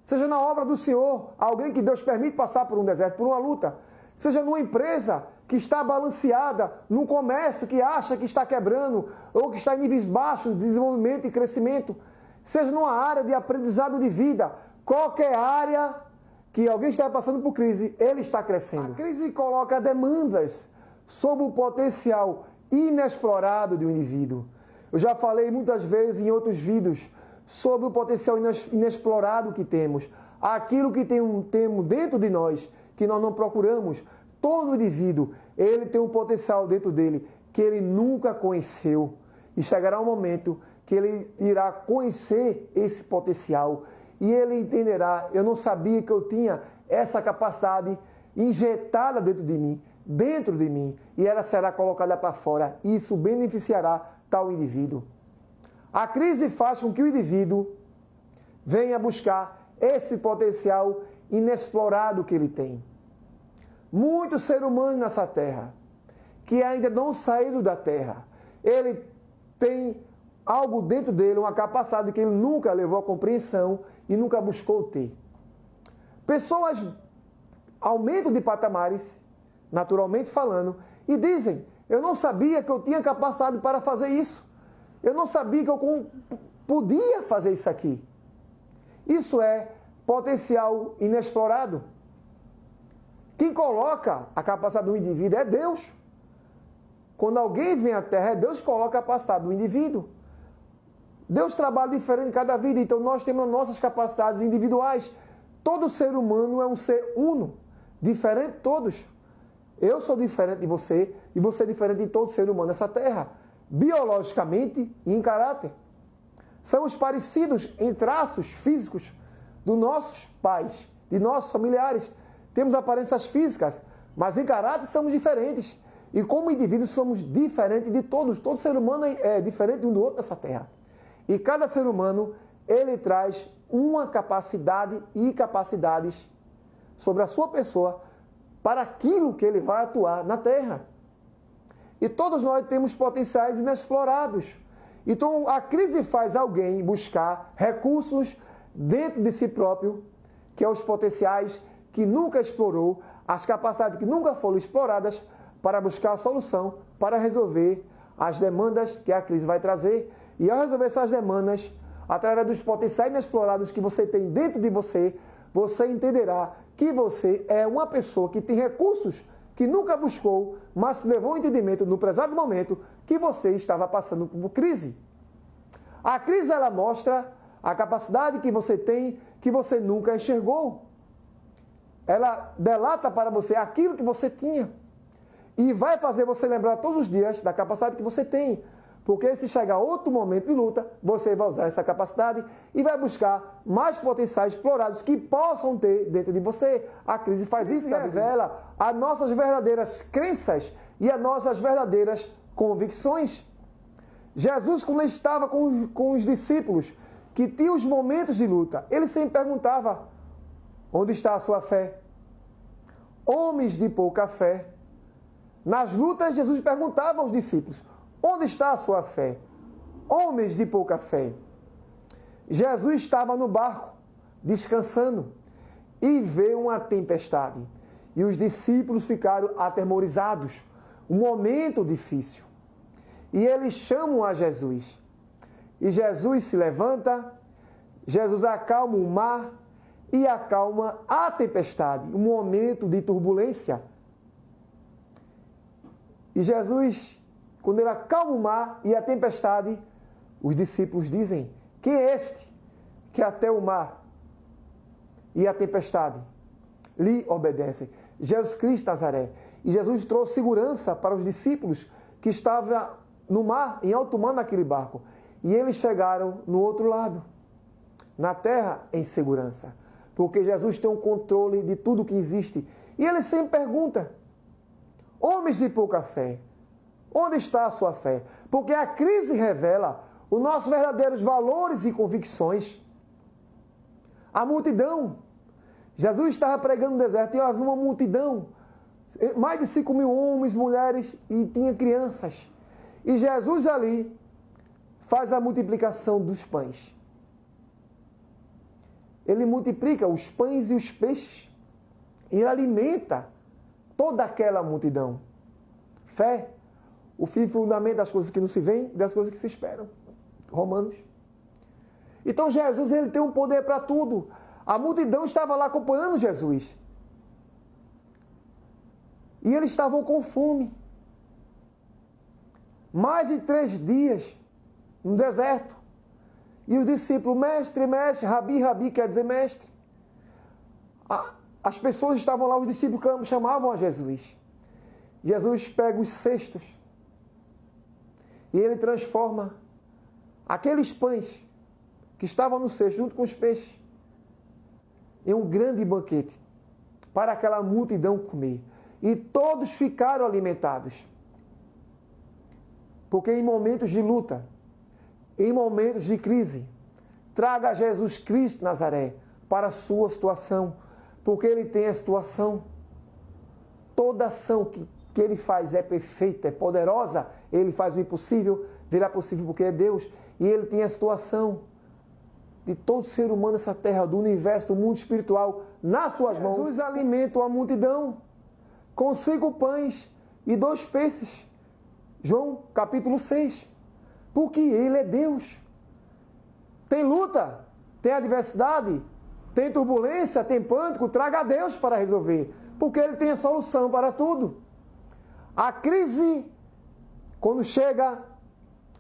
A: Seja na obra do Senhor, alguém que Deus permite passar por um deserto, por uma luta. Seja numa empresa que está balanceada, num comércio que acha que está quebrando, ou que está em níveis baixos de desenvolvimento e crescimento. Seja numa área de aprendizado de vida, qualquer área que alguém está passando por crise, ele está crescendo. A crise coloca demandas sobre o potencial inexplorado de um indivíduo. Eu já falei muitas vezes em outros vídeos sobre o potencial inexplorado que temos. Aquilo que temos dentro de nós, que nós não procuramos. Todo indivíduo, ele tem um potencial dentro dele que ele nunca conheceu. E chegará um momento que ele irá conhecer esse potencial e ele entenderá, eu não sabia que eu tinha essa capacidade injetada dentro de mim, e ela será colocada para fora. Isso beneficiará tal indivíduo. A crise faz com que o indivíduo venha buscar esse potencial inexplorado que ele tem. Muitos seres humanos nessa terra, que ainda não saíram da terra, ele tem algo dentro dele, uma capacidade que ele nunca levou à compreensão e nunca buscou ter. Pessoas aumentam de patamares, naturalmente falando, e dizem, eu não sabia que eu tinha capacidade para fazer isso. Eu não sabia que eu podia fazer isso aqui. Isso é potencial inexplorado. Quem coloca a capacidade do indivíduo é Deus. Quando alguém vem à Terra, é Deus que coloca a capacidade do indivíduo. Deus trabalha diferente em cada vida, então nós temos nossas capacidades individuais. Todo ser humano é um ser uno, diferente de todos. Eu sou diferente de você e você é diferente de todo ser humano nessa terra, biologicamente e em caráter. Somos parecidos em traços físicos dos nossos pais, de nossos familiares. Temos aparências físicas, mas em caráter somos diferentes. E como indivíduos somos diferentes de todos. Todo ser humano é diferente um do outro nessa terra. E cada ser humano, ele traz uma capacidade e capacidades sobre a sua pessoa para aquilo que ele vai atuar na terra. E todos nós temos potenciais inexplorados. Então, a crise faz alguém buscar recursos dentro de si próprio, que é os potenciais que nunca explorou, as capacidades que nunca foram exploradas, para buscar a solução, para resolver as demandas que a crise vai trazer. E ao resolver essas demandas, através dos potenciais inexplorados que você tem dentro de você, você entenderá que você é uma pessoa que tem recursos que nunca buscou, mas levou ao entendimento no presente momento que você estava passando por crise. A crise, ela mostra a capacidade que você tem, que você nunca enxergou. Ela delata para você aquilo que você tinha. E vai fazer você lembrar todos os dias da capacidade que você tem. Porque se chegar outro momento de luta, você vai usar essa capacidade e vai buscar mais potenciais explorados que possam ter dentro de você. A crise faz isso, revela as nossas verdadeiras crenças e as nossas verdadeiras convicções. Jesus, quando ele estava com os discípulos, que tinham os momentos de luta, ele sempre perguntava, onde está a sua fé? homens de pouca fé. Nas lutas, Jesus perguntava aos discípulos: onde está a sua fé? Homens de pouca fé. Jesus estava no barco, descansando, e veio uma tempestade. E os discípulos ficaram atemorizados. Um momento difícil. E eles chamam a Jesus. E Jesus se levanta, Jesus acalma o mar e acalma a tempestade. Um momento de turbulência. E Jesus, quando ele acalma o mar e a tempestade, os discípulos dizem: quem é este que até o mar e a tempestade lhe obedecem? Jesus Cristo de Nazaré. E Jesus trouxe segurança para os discípulos que estavam no mar, em alto mar naquele barco. E eles chegaram no outro lado, na terra, em segurança. Porque Jesus tem um controle de tudo que existe. E ele sempre pergunta: homens de pouca fé, onde está a sua fé? Porque a crise revela os nossos verdadeiros valores e convicções. A multidão. Jesus estava pregando no deserto e havia uma multidão. Mais de 5.000 homens, mulheres e tinha crianças. E Jesus ali faz a multiplicação dos pães. Ele multiplica os pães e os peixes. E ele alimenta toda aquela multidão. Fé, o fim fundamento das coisas que não se veem e das coisas que se esperam. Romanos. Então Jesus, ele tem um poder para tudo. A multidão estava lá acompanhando Jesus. E eles estavam com fome. Mais de 3 dias no deserto. E os discípulos: mestre, mestre, rabi, rabi, quer dizer mestre. As pessoas estavam lá, os discípulos chamavam a Jesus. Jesus pega os cestos e ele transforma aqueles pães que estavam no cesto, junto com os peixes, em um grande banquete para aquela multidão comer. E todos ficaram alimentados. Porque em momentos de luta, em momentos de crise, traga Jesus Cristo de Nazaré para a sua situação, porque ele tem a situação. Toda ação que ele faz é perfeita, é poderosa. Ele faz o impossível virar possível porque é Deus. E ele tem a situação de todo ser humano nessa terra, do universo, do mundo espiritual, nas suas mãos. Jesus alimenta a multidão com 5 pães e 2 peixes. João capítulo 6. Porque ele é Deus. Tem luta, tem adversidade, tem turbulência, tem pânico, traga a Deus para resolver. Porque ele tem a solução para tudo. A crise, quando chega,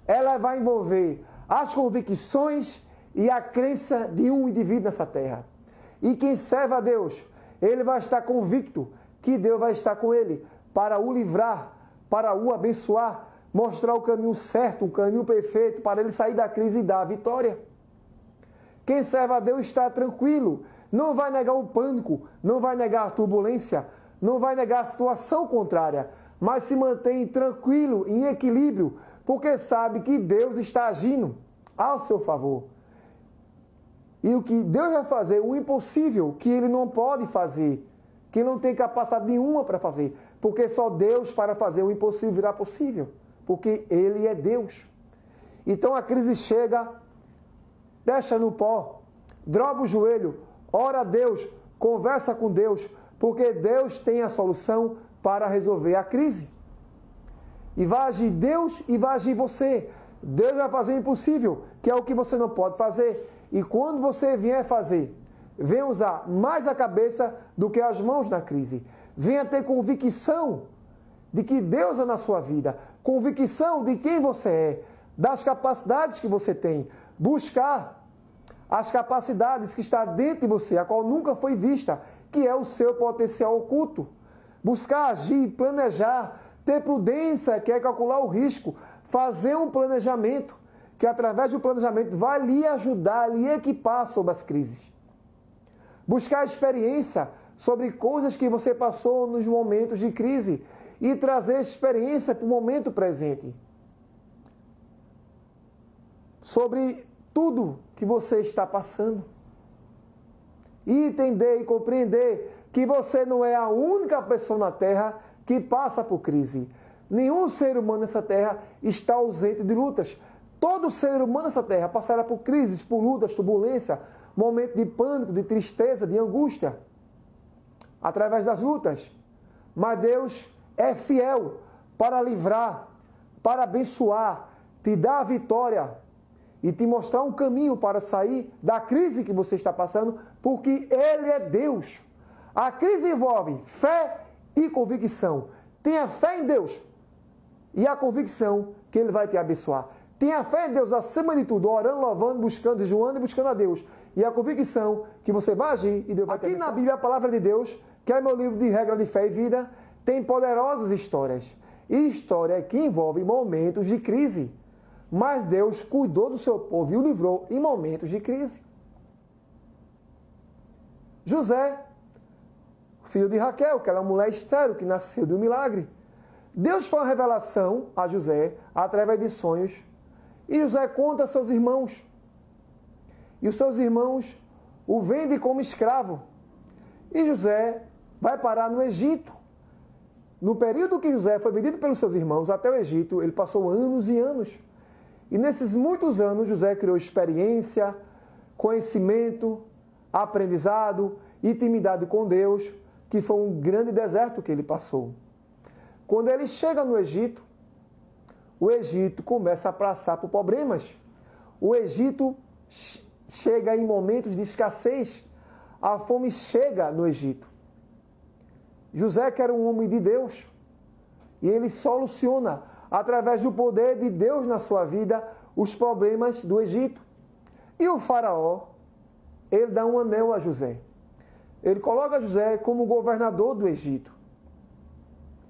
A: ela vai envolver as convicções e a crença de um indivíduo nessa terra. E quem serve a Deus, ele vai estar convicto que Deus vai estar com ele para o livrar, para o abençoar, mostrar o caminho certo, o caminho perfeito para ele sair da crise e dar a vitória. Quem serve a Deus está tranquilo, não vai negar o pânico, não vai negar a turbulência, não vai negar a situação contrária, mas se mantém tranquilo, em equilíbrio, porque sabe que Deus está agindo ao seu favor. E o que Deus vai fazer, o impossível, que ele não pode fazer, que não tem capacidade nenhuma para fazer, porque só Deus para fazer o impossível virá possível, porque ele é Deus. Então a crise chega, deixa no pó, dobra o joelho, ora a Deus, conversa com Deus, porque Deus tem a solução para resolver a crise. E vai agir Deus e vai agir você. Deus vai fazer o impossível, que é o que você não pode fazer. E quando você vier fazer, venha usar mais a cabeça do que as mãos na crise. Venha ter convicção de que Deus é na sua vida. Convicção de quem você é, das capacidades que você tem. Buscar as capacidades que está dentro de você, a qual nunca foi vista, que é o seu potencial oculto. Buscar agir, planejar, ter prudência, que é calcular o risco, fazer um planejamento, que através do planejamento vai lhe ajudar, lhe equipar sobre as crises. Buscar experiência sobre coisas que você passou nos momentos de crise e trazer experiência para o momento presente. Sobre tudo que você está passando. E entender e compreender que você não é a única pessoa na Terra que passa por crise. Nenhum ser humano nessa Terra está ausente de lutas. Todo ser humano nessa Terra passará por crises, por lutas, turbulência, momento de pânico, de tristeza, de angústia, através das lutas. Mas Deus é fiel para livrar, para abençoar, te dar a vitória e te mostrar um caminho para sair da crise que você está passando, porque Ele é Deus. A crise envolve fé e convicção. Tenha fé em Deus e a convicção que Ele vai te abençoar. Tenha fé em Deus acima de tudo, orando, louvando, buscando, jejuando e buscando a Deus. E a convicção que você vai agir e Deus vai te abençoar. Aqui na Bíblia, a palavra de Deus, que é meu livro de regra de fé e vida, tem poderosas histórias. E história que envolve momentos de crise. Mas Deus cuidou do seu povo e o livrou em momentos de crise. José, filho de Raquel, que era uma mulher estéril, que nasceu de um milagre. Deus faz uma revelação a José através de sonhos. E José conta a seus irmãos. E os seus irmãos o vendem como escravo. E José vai parar no Egito. No período que José foi vendido pelos seus irmãos até o Egito, ele passou anos e anos. E nesses muitos anos, José criou experiência, conhecimento, aprendizado, intimidade com Deus, que foi um grande deserto que ele passou. Quando ele chega no Egito, o Egito começa a passar por problemas. O Egito chega em momentos de escassez. A fome chega no Egito. José, que era um homem de Deus, e ele soluciona, através do poder de Deus na sua vida, os problemas do Egito. E o faraó, ele dá um anel a José. Ele coloca José como governador do Egito.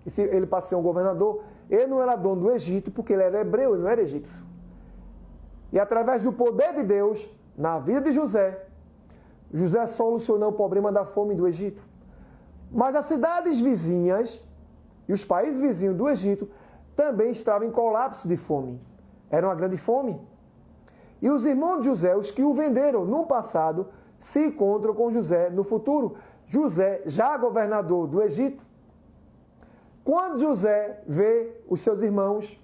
A: E se ele passa a ser um governador, ele não era dono do Egito, porque ele era hebreu, ele não era egípcio. E através do poder de Deus, na vida de José, José solucionou o problema da fome do Egito. Mas as cidades vizinhas e os países vizinhos do Egito também estavam em colapso de fome. Era uma grande fome. E os irmãos de José, os que o venderam no passado, se encontram com José no futuro. José, já governador do Egito. Quando José vê os seus irmãos,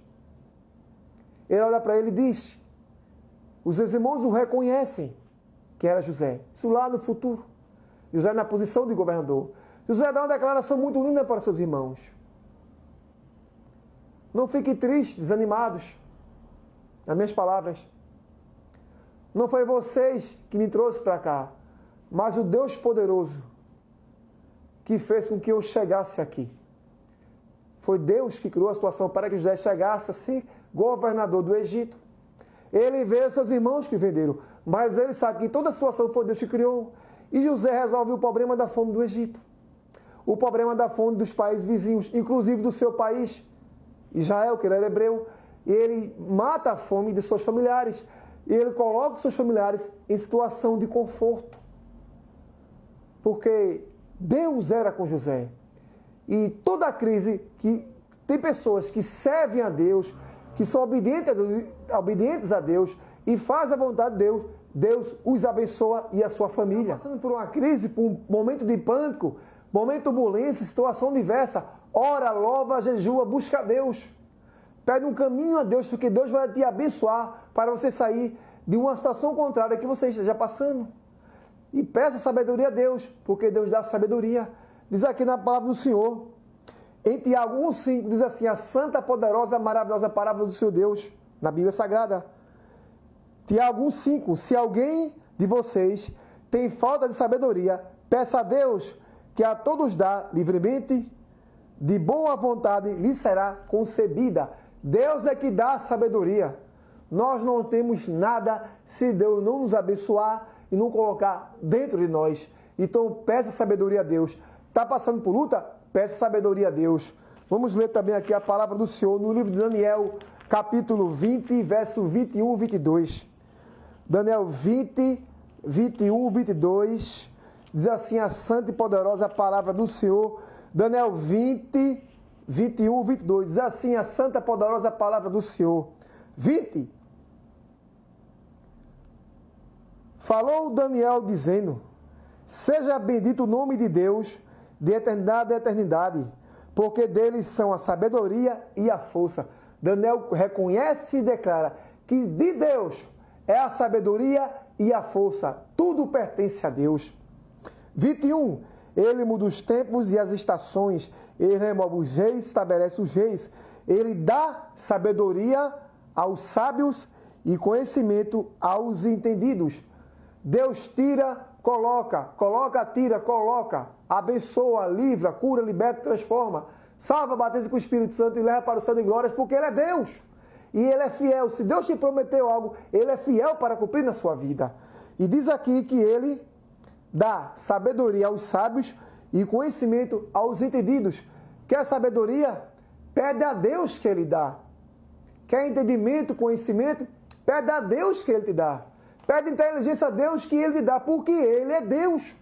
A: ele olha para ele e diz, os seus irmãos o reconhecem, que era José. Isso lá no futuro. José na posição de governador. José dá uma declaração muito linda para seus irmãos. Não fiquem tristes, desanimados. Nas minhas palavras. Não foi vocês que me trouxe para cá, mas o Deus poderoso que fez com que eu chegasse aqui. Foi Deus que criou a situação para que José chegasse a ser governador do Egito. Ele vê seus irmãos que venderam, mas ele sabe que toda a situação foi Deus que criou. E José resolve o problema da fome do Egito. O problema da fome dos países vizinhos, inclusive do seu país, Israel, que ele era hebreu. E ele mata a fome de seus familiares. E ele coloca os seus familiares em situação de conforto. Porque Deus era com José. E toda a crise, que tem pessoas que servem a Deus, que são obedientes a Deus e fazem a vontade de Deus, Deus os abençoa e a sua família. Passando por uma crise, por um momento de pânico, momento de turbulência, situação diversa, ora, louva, jejua, busca a Deus. Pede um caminho a Deus, porque Deus vai te abençoar para você sair de uma situação contrária que você esteja passando. E peça sabedoria a Deus, porque Deus dá sabedoria. Diz aqui na palavra do Senhor, em Tiago 1,5, diz assim, a santa, poderosa, maravilhosa palavra do seu Deus, na Bíblia Sagrada. Tiago 1,5, se alguém de vocês tem falta de sabedoria, peça a Deus, que a todos dá livremente, de boa vontade lhe será concebida. Deus é que dá a sabedoria. Nós não temos nada se Deus não nos abençoar e não colocar dentro de nós. Então peça sabedoria a Deus. Está passando por luta? Peça sabedoria a Deus. Vamos ler também aqui a palavra do Senhor no livro de Daniel, capítulo 20, verso 21 e 22. Daniel 20, 21 e 22. Diz assim a santa e poderosa palavra do Senhor. Daniel 20, 21 e 22. Diz assim a santa e poderosa palavra do Senhor. 20. Falou Daniel dizendo, seja bendito o nome de Deus, de eternidade a eternidade, porque deles são a sabedoria e a força. Daniel reconhece e declara que de Deus é a sabedoria e a força. Tudo pertence a Deus. 21. Ele muda os tempos e as estações. Ele remove os reis, estabelece os reis. Ele dá sabedoria aos sábios e conhecimento aos entendidos. Deus tira, coloca, tira, coloca, abençoa, livra, cura, liberta, transforma, salva, batiza com o Espírito Santo e leva para o céu de glórias, porque Ele é Deus. E Ele é fiel. Se Deus te prometeu algo, Ele é fiel para cumprir na sua vida. E diz aqui que Ele dá sabedoria aos sábios e conhecimento aos entendidos. Quer sabedoria? Pede a Deus que Ele dá. Quer entendimento, conhecimento? Pede a Deus que Ele te dá. Pede inteligência a Deus que Ele te dá, porque Ele é Deus.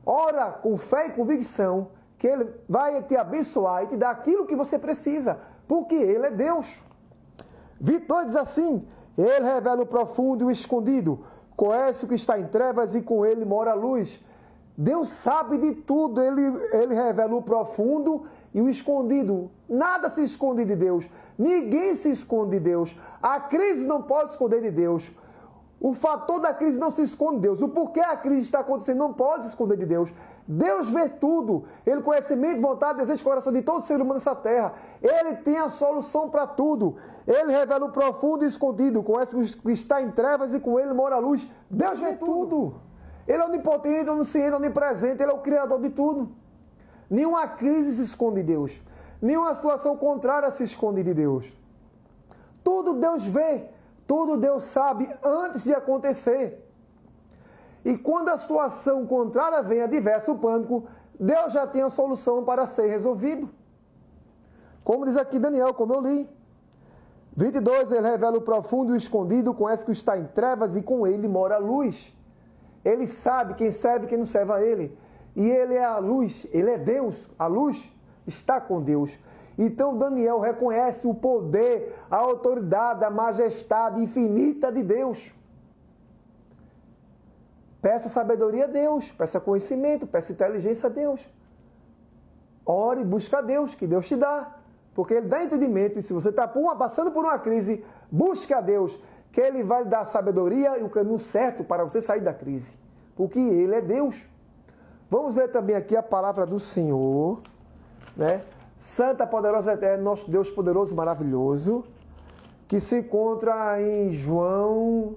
A: Ora com fé e convicção que Ele vai te abençoar e te dar aquilo que você precisa, porque Ele é Deus. Vitor diz assim: Ele revela o profundo e o escondido, conhece o que está em trevas e com Ele mora a luz. Deus sabe de tudo, Ele revela o profundo e o escondido. Nada se esconde de Deus, ninguém se esconde de Deus. A crise não pode esconder de Deus. O fator da crise não se esconde de Deus. O porquê a crise está acontecendo não pode se esconder de Deus. Deus vê tudo. Ele conhece mente, vontade, desejo e coração de todo ser humano nessa terra. Ele tem a solução para tudo. Ele revela o profundo e escondido, conhece o que está em trevas e com Ele mora a luz. Deus vê tudo. Ele é onipotente, onisciente, onipresente. Ele é o Criador de tudo. Nenhuma crise se esconde de Deus. Nenhuma situação contrária se esconde de Deus. Tudo Deus vê. Tudo Deus sabe antes de acontecer. E quando a situação contrária vem, adversa, o pânico, Deus já tem a solução para ser resolvido. Como diz aqui Daniel, como eu li. 22, ele revela o profundo e o escondido, conhece que está em trevas e com ele mora a luz. Ele sabe quem serve e quem não serve a ele. E ele é a luz, ele é Deus. A luz está com Deus. Então Daniel reconhece o poder, a autoridade, a majestade infinita de Deus. Peça sabedoria a Deus, peça conhecimento, peça inteligência a Deus. Ore, busca a Deus, que Deus te dá. Porque Ele dá entendimento, e se você está passando por uma crise, busque a Deus, que Ele vai lhe dar a sabedoria e o caminho certo para você sair da crise. Porque Ele é Deus. Vamos ler também aqui a palavra do Senhor, né? Santa, poderosa, eterna, nosso Deus poderoso e maravilhoso, que se encontra em João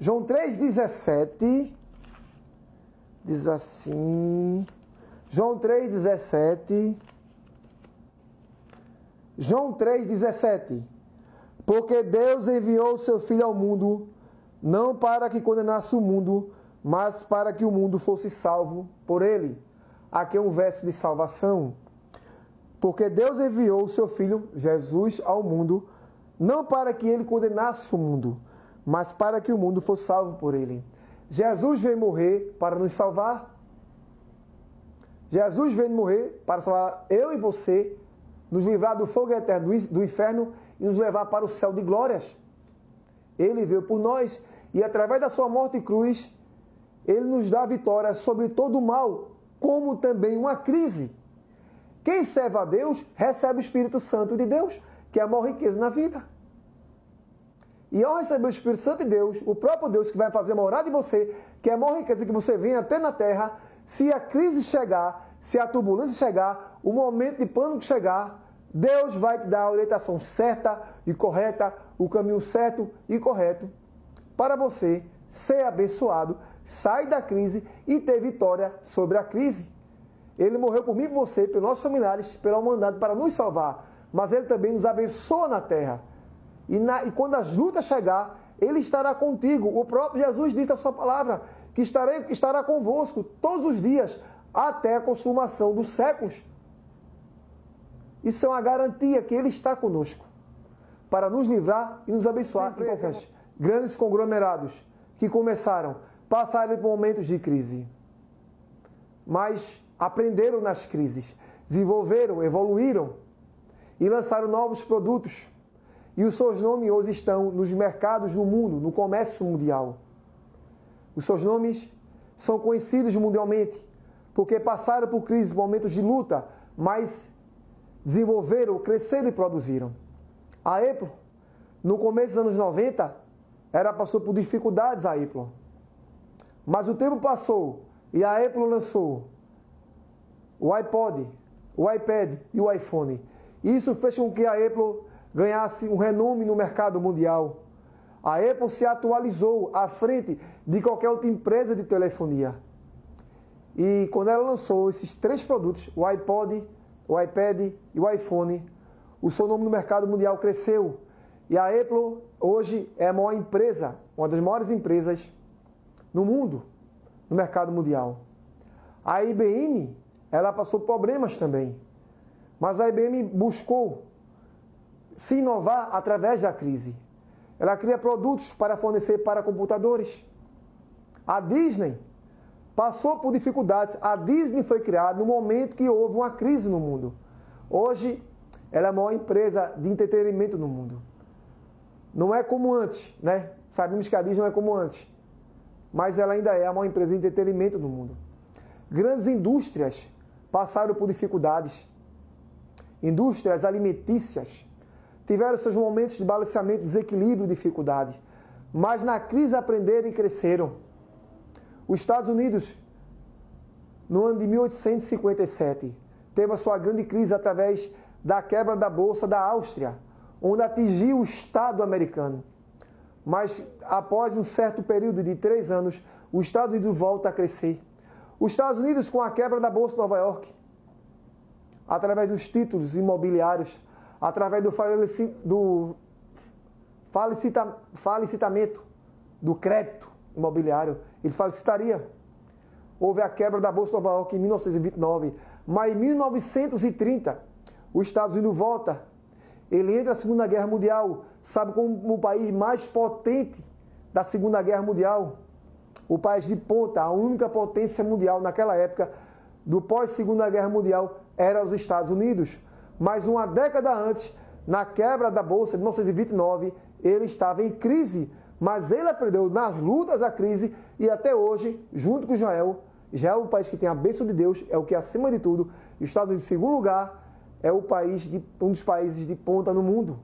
A: 3,17, diz assim, João 3,17, porque Deus enviou o seu Filho ao mundo, não para que condenasse o mundo, mas para que o mundo fosse salvo por ele. Aqui é um verso de salvação. Porque Deus enviou o seu Filho, Jesus, ao mundo, não para que ele condenasse o mundo, mas para que o mundo fosse salvo por ele. Jesus veio morrer para nos salvar. Jesus veio morrer para salvar eu e você, nos livrar do fogo eterno, do inferno e nos levar para o céu de glórias. Ele veio por nós e através da sua morte e cruz, ele nos dá a vitória sobre todo o mal, como também uma crise. Quem serve a Deus, recebe o Espírito Santo de Deus, que é a maior riqueza na vida. E ao receber o Espírito Santo de Deus, o próprio Deus que vai fazer morada em você, que é a maior riqueza que você vem até na terra, se a crise chegar, se a turbulência chegar, o momento de pânico chegar, Deus vai te dar a orientação certa e correta, o caminho certo e correto, para você ser abençoado, sair da crise e ter vitória sobre a crise. Ele morreu por mim e por você, pelos nossos familiares, pela humanidade, para nos salvar. Mas Ele também nos abençoa na terra. E quando as lutas chegar, Ele estará contigo. O próprio Jesus disse a sua palavra, que estará convosco todos os dias, até a consumação dos séculos. Isso é uma garantia que Ele está conosco, para nos livrar e nos abençoar. Empresas, grandes conglomerados, que passaram por momentos de crise. Mas aprenderam nas crises, desenvolveram, evoluíram e lançaram novos produtos. E os seus nomes hoje estão nos mercados do mundo, no comércio mundial. Os seus nomes são conhecidos mundialmente, porque passaram por crises, momentos de luta, mas desenvolveram, cresceram e produziram. A Apple, no começo dos anos 90, passou por dificuldades a Apple. Mas o tempo passou e a Apple lançou o iPod, o iPad e o iPhone. Isso fez com que a Apple ganhasse um renome no mercado mundial. A Apple se atualizou à frente de qualquer outra empresa de telefonia. E quando ela lançou esses três produtos, o iPod, o iPad e o iPhone, o seu nome no mercado mundial cresceu. E a Apple hoje é a maior empresa, uma das maiores empresas no mundo, no mercado mundial. A IBM, ela passou problemas também. Mas a IBM buscou se inovar através da crise. Ela cria produtos para fornecer para computadores. A Disney passou por dificuldades. A Disney foi criada no momento que houve uma crise no mundo. Hoje, ela é a maior empresa de entretenimento no mundo. Não é como antes, né? Sabemos que a Disney não é como antes. Mas ela ainda é a maior empresa de entretenimento no mundo. Grandes indústrias passaram por dificuldades. Indústrias alimentícias tiveram seus momentos de balanceamento, desequilíbrio e dificuldades. Mas na crise aprenderam e cresceram. Os Estados Unidos, no ano de 1857, teve a sua grande crise através da quebra da Bolsa da Áustria, onde atingiu o Estado americano. Mas após um certo período de 3 anos, os Estados Unidos volta a crescer. Os Estados Unidos, com a quebra da Bolsa de Nova York, através dos títulos imobiliários, através do falicitamento do crédito imobiliário, ele falicitaria. Houve a quebra da Bolsa de Nova York em 1929, mas em 1930, os Estados Unidos volta. Ele entra na Segunda Guerra Mundial, sabe, como o país mais potente da Segunda Guerra Mundial. O país de ponta, a única potência mundial naquela época, do pós-Segunda Guerra Mundial, era os Estados Unidos. Mas uma década antes, na quebra da Bolsa de 1929, ele estava em crise. Mas ele aprendeu nas lutas a crise e até hoje, junto com Israel, já é o país que tem a bênção de Deus, é o que acima de tudo, Estados Unidos em segundo lugar, é um dos países de ponta no mundo.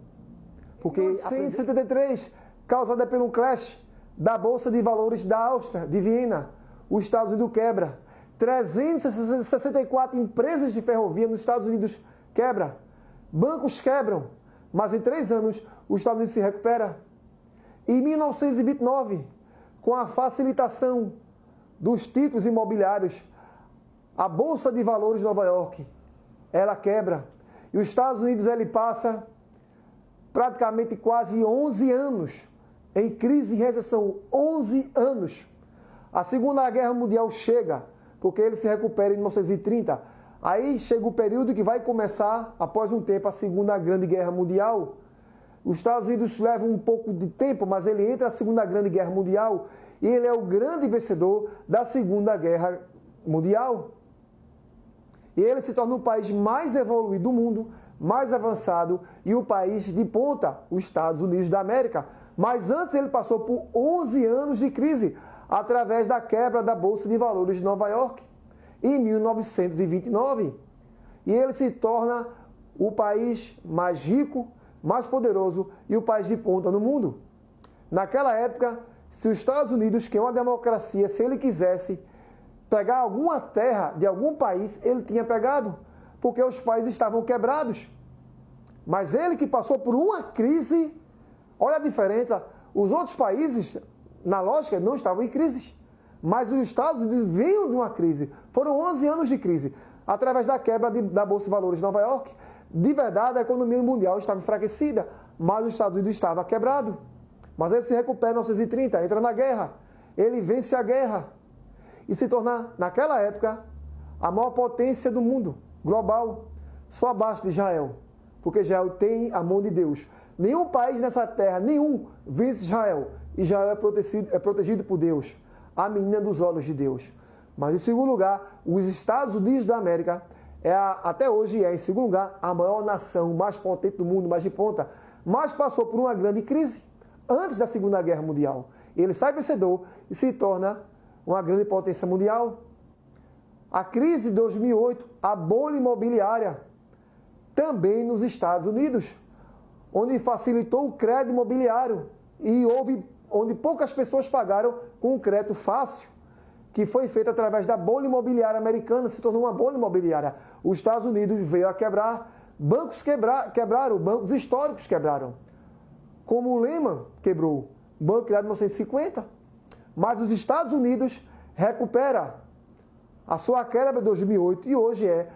A: Porque em 1973, causada pelo crash da Bolsa de Valores da Áustria, de Viena, os Estados Unidos quebra. 364 empresas de ferrovia nos Estados Unidos quebra. Bancos quebram. Mas em 3 anos, os Estados Unidos se recupera. Em 1929, com a facilitação dos títulos imobiliários, a Bolsa de Valores de Nova York, ela quebra. E os Estados Unidos, ele passa praticamente quase 11 anos em crise e recessão. 11 anos. A Segunda Guerra Mundial chega, porque ele se recupera em 1930. Aí chega o período que vai começar, após um tempo, a Segunda Grande Guerra Mundial. Os Estados Unidos levam um pouco de tempo, mas ele entra na Segunda Grande Guerra Mundial e ele é o grande vencedor da Segunda Guerra Mundial. E ele se torna o país mais evoluído do mundo, mais avançado e o país de ponta, os Estados Unidos da América. Mas antes ele passou por 11 anos de crise, através da quebra da Bolsa de Valores de Nova York, em 1929. E ele se torna o país mais rico, mais poderoso e o país de ponta no mundo. Naquela época, se os Estados Unidos, que é uma democracia, se ele quisesse pegar alguma terra de algum país, ele tinha pegado, porque os países estavam quebrados. Mas ele que passou por uma crise, olha a diferença, os outros países, na lógica, não estavam em crise. Mas os Estados Unidos vinham de uma crise. Foram 11 anos de crise, através da quebra da Bolsa de Valores de Nova York. De verdade, a economia mundial estava enfraquecida, mas os Estados Unidos estava quebrado. Mas ele se recupera em 1930, entra na guerra. Ele vence a guerra e se torna, naquela época, a maior potência do mundo, global, só abaixo de Israel. Porque Israel tem a mão de Deus. Nenhum país nessa terra, nenhum, vence Israel. Israel é protegido por Deus, a menina dos olhos de Deus. Mas, em segundo lugar, os Estados Unidos da América até hoje em segundo lugar, a maior nação, mais potente do mundo, mais de ponta, mas passou por uma grande crise antes da Segunda Guerra Mundial. Ele sai vencedor e se torna uma grande potência mundial. A crise de 2008, a bolha imobiliária, também nos Estados Unidos, onde facilitou o crédito imobiliário e onde poucas pessoas pagaram com um crédito fácil, que foi feito através da bolha imobiliária americana, se tornou uma bolha imobiliária. Os Estados Unidos veio a quebrar, bancos quebraram, bancos históricos quebraram, como o Lehman quebrou, banco criado em 1950. Mas os Estados Unidos recupera a sua quebra de 2008 e hoje é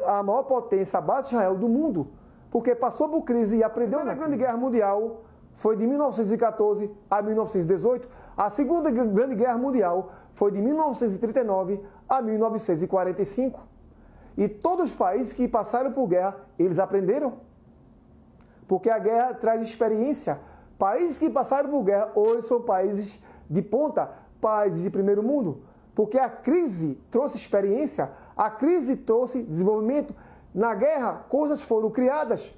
A: a maior potência abaixo de Israel do mundo, porque passou por crise e aprendeu na Grande Guerra Mundial. Foi de 1914 a 1918. A Segunda Grande Guerra Mundial foi de 1939 a 1945. E todos os países que passaram por guerra, eles aprenderam. Porque a guerra traz experiência. Países que passaram por guerra hoje são países de ponta, países de primeiro mundo. Porque a crise trouxe experiência, a crise trouxe desenvolvimento. Na guerra, coisas foram criadas.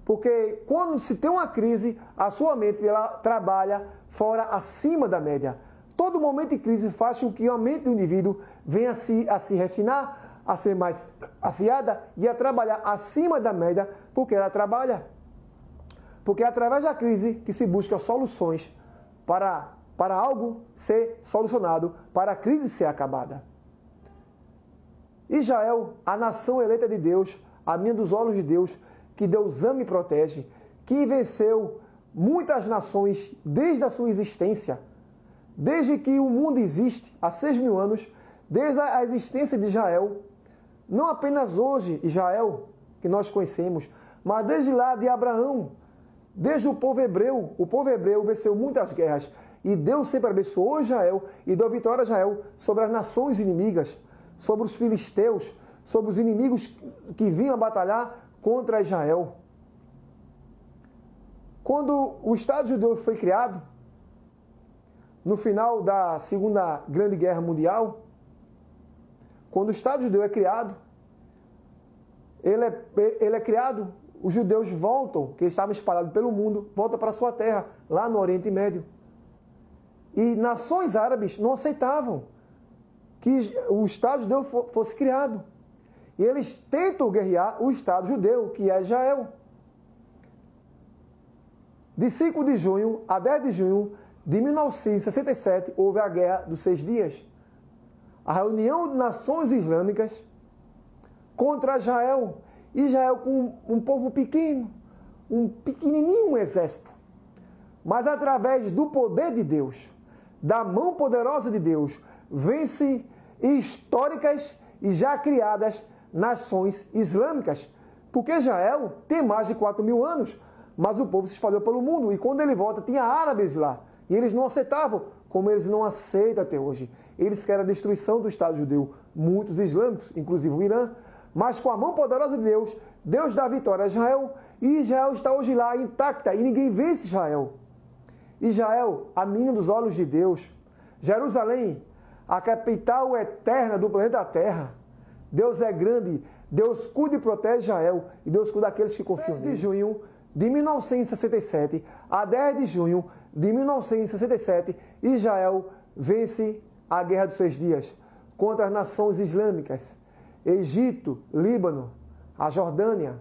A: Porque quando se tem uma crise, a sua mente ela trabalha fora, acima da média. Todo momento de crise faz com que a mente do indivíduo venha a se refinar, a ser mais afiada e a trabalhar acima da média, porque ela trabalha. Porque é através da crise que se busca soluções para algo ser solucionado, para a crise ser acabada. Israel, a nação eleita de Deus, a menina dos olhos de Deus, que Deus ama e protege, que venceu muitas nações desde a sua existência, desde que o mundo existe, há 6.000 anos, desde a existência de Israel, não apenas hoje, Israel, que nós conhecemos, mas desde lá de Abraão, desde o povo hebreu venceu muitas guerras, e Deus sempre abençoou Israel e deu vitória a Israel sobre as nações inimigas, sobre os filisteus, sobre os inimigos que vinham a batalhar contra Israel. Quando o Estado judeu foi criado, no final da Segunda Grande Guerra Mundial, quando o Estado judeu é criado, ele é criado, os judeus voltam, que estavam espalhados pelo mundo, voltam para a sua terra, lá no Oriente Médio. E nações árabes não aceitavam que o Estado judeu fosse criado. E eles tentam guerrear o Estado judeu, que é Israel. De 5 de junho a 10 de junho de 1967, houve a Guerra dos 6 Dias. A reunião de nações islâmicas contra Israel. Israel com um povo pequeno, um pequenininho exército. Mas através do poder de Deus, da mão poderosa de Deus, vence históricas e já criadas nações islâmicas, porque Israel tem mais de 4.000 anos, mas o povo se espalhou pelo mundo, e quando ele volta tinha árabes lá, e eles não aceitavam, como eles não aceitam até hoje. Eles querem a destruição do Estado judeu, muitos islâmicos, inclusive o Irã, mas com a mão poderosa de Deus, Deus dá vitória a Israel, e Israel está hoje lá intacta, e ninguém vence Israel. Israel, a menina dos olhos de Deus, Jerusalém, a capital eterna do planeta Terra. Deus é grande, Deus cuida e protege Israel, e Deus cuida daqueles que confiam nele. 6 de junho de 1967 a 10 de junho de 1967, Israel vence a Guerra dos 6 Dias contra as nações islâmicas, Egito, Líbano, a Jordânia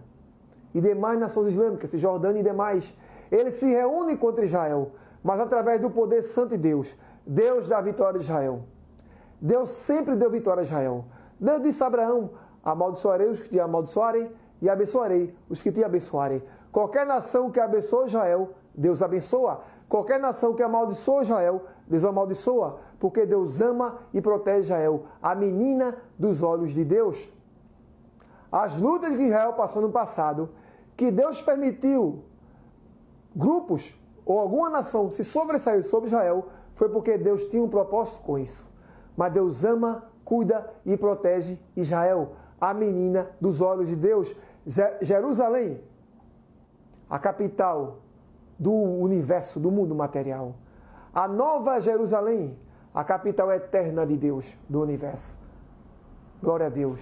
A: e demais nações islâmicas, Jordânia e demais. Eles se reúnem contra Israel, mas através do poder santo de Deus, Deus dá vitória a Israel. Deus sempre deu vitória a Israel. Deus disse a Abraão: amaldiçoarei os que te amaldiçoarem e abençoarei os que te abençoarem. Qualquer nação que abençoa Israel, Deus abençoa. Qualquer nação que amaldiçoa Israel, Deus amaldiçoa, porque Deus ama e protege Israel, a menina dos olhos de Deus. As lutas que Israel passou no passado, que Deus permitiu grupos ou alguma nação se sobressair sobre Israel, foi porque Deus tinha um propósito com isso. Mas Deus ama, cuida e protege Israel, a menina dos olhos de Deus. Jerusalém, a capital do universo, do mundo material. A nova Jerusalém, a capital eterna de Deus, do universo. Glória a Deus.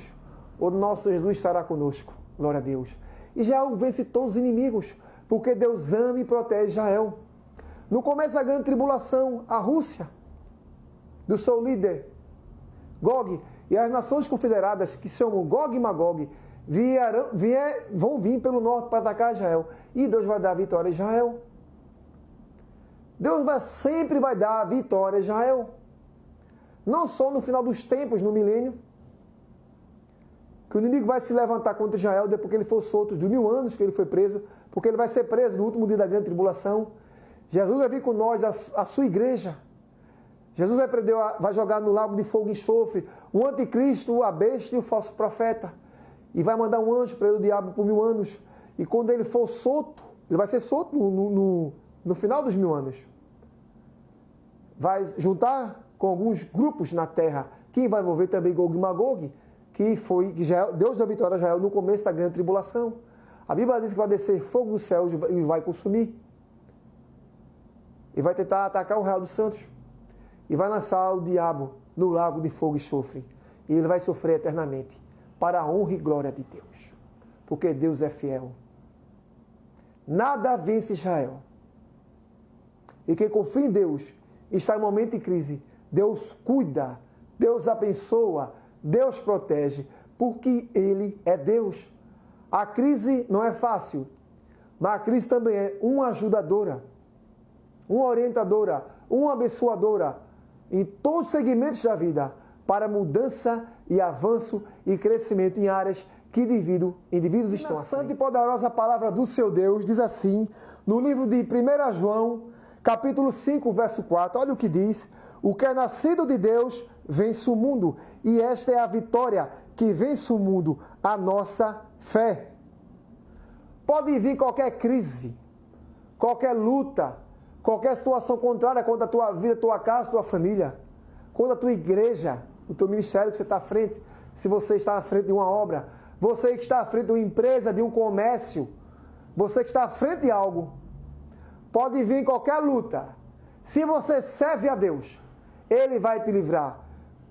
A: O nosso Jesus estará conosco. Glória a Deus. Israel vence todos os inimigos, porque Deus ama e protege Israel. No começo da grande tribulação, a Rússia do seu líder, Gog, e as nações confederadas, que se chamam Gog e Magog, vão vir pelo norte para atacar Israel. E Deus vai dar a vitória a Israel. Deus sempre vai dar a vitória a Israel. Não só no final dos tempos, no milênio, que o inimigo vai se levantar contra Israel depois que ele for solto, de 1000 anos que ele foi preso, porque ele vai ser preso no último dia da grande tribulação. Jesus vai vir com nós, a sua igreja. Jesus vai jogar no lago de fogo e enxofre o anticristo, a besta e o falso profeta. E vai mandar um anjo para ele, o diabo, por 1000 anos. E quando ele for solto, ele vai ser solto no final dos 1000 anos. Vai juntar com alguns grupos na terra, que vai envolver também Gog e Magog, que Deus deu vitória a Israel no começo da grande tribulação. A Bíblia diz que vai descer fogo do céu e vai consumir. E vai tentar atacar o Real dos Santos. E vai lançar o diabo no lago de fogo e enxofre. E ele vai sofrer eternamente, para a honra e glória de Deus. Porque Deus é fiel. Nada vence Israel. E quem confia em Deus está em momento de crise, Deus cuida, Deus abençoa, Deus protege, porque Ele é Deus. A crise não é fácil, mas a crise também é uma ajudadora, uma orientadora, uma abençoadora em todos os segmentos da vida, para mudança e avanço e crescimento em áreas que indivíduos estão assim. A santa e poderosa palavra do seu Deus diz assim, no livro de 1 João, capítulo 5, verso 4, olha o que diz: o que é nascido de Deus vence o mundo, e esta é a vitória que vence o mundo, a nossa fé. Pode vir qualquer crise, qualquer luta, qualquer situação contrária contra a tua vida, tua casa, tua família, contra a tua igreja, o teu ministério que você está à frente, se você está à frente de uma obra, você que está à frente de uma empresa, de um comércio, você que está à frente de algo, pode vir qualquer luta. Se você serve a Deus, Ele vai te livrar,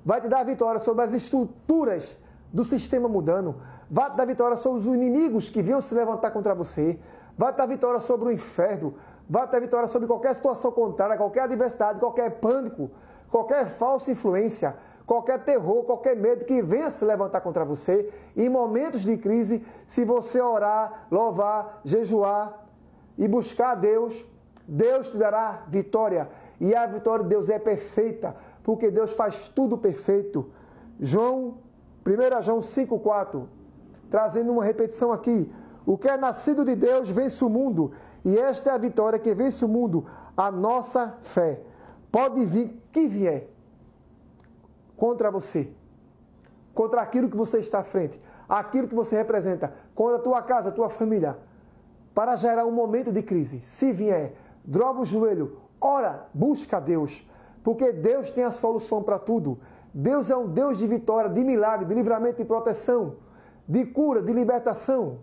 A: vai te dar vitória sobre as estruturas do sistema mudando, vai te dar vitória sobre os inimigos que vinham se levantar contra você, vai te dar vitória sobre o inferno, vai te dar vitória sobre qualquer situação contrária, qualquer adversidade, qualquer pânico, qualquer falsa influência, qualquer terror, qualquer medo que venha se levantar contra você. Em momentos de crise, se você orar, louvar, jejuar e buscar a Deus, Deus te dará vitória. E a vitória de Deus é perfeita, porque Deus faz tudo perfeito. 1 João 5,4, trazendo uma repetição aqui. O que é nascido de Deus vence o mundo, e esta é a vitória que vence o mundo, a nossa fé. Pode vir que vier contra você, contra aquilo que você está à frente, aquilo que você representa, contra a tua casa, a tua família, para gerar um momento de crise. Se vier, dobra o joelho, ora, busca a Deus, porque Deus tem a solução para tudo. Deus é um Deus de vitória, de milagre, de livramento e proteção, de cura, de libertação.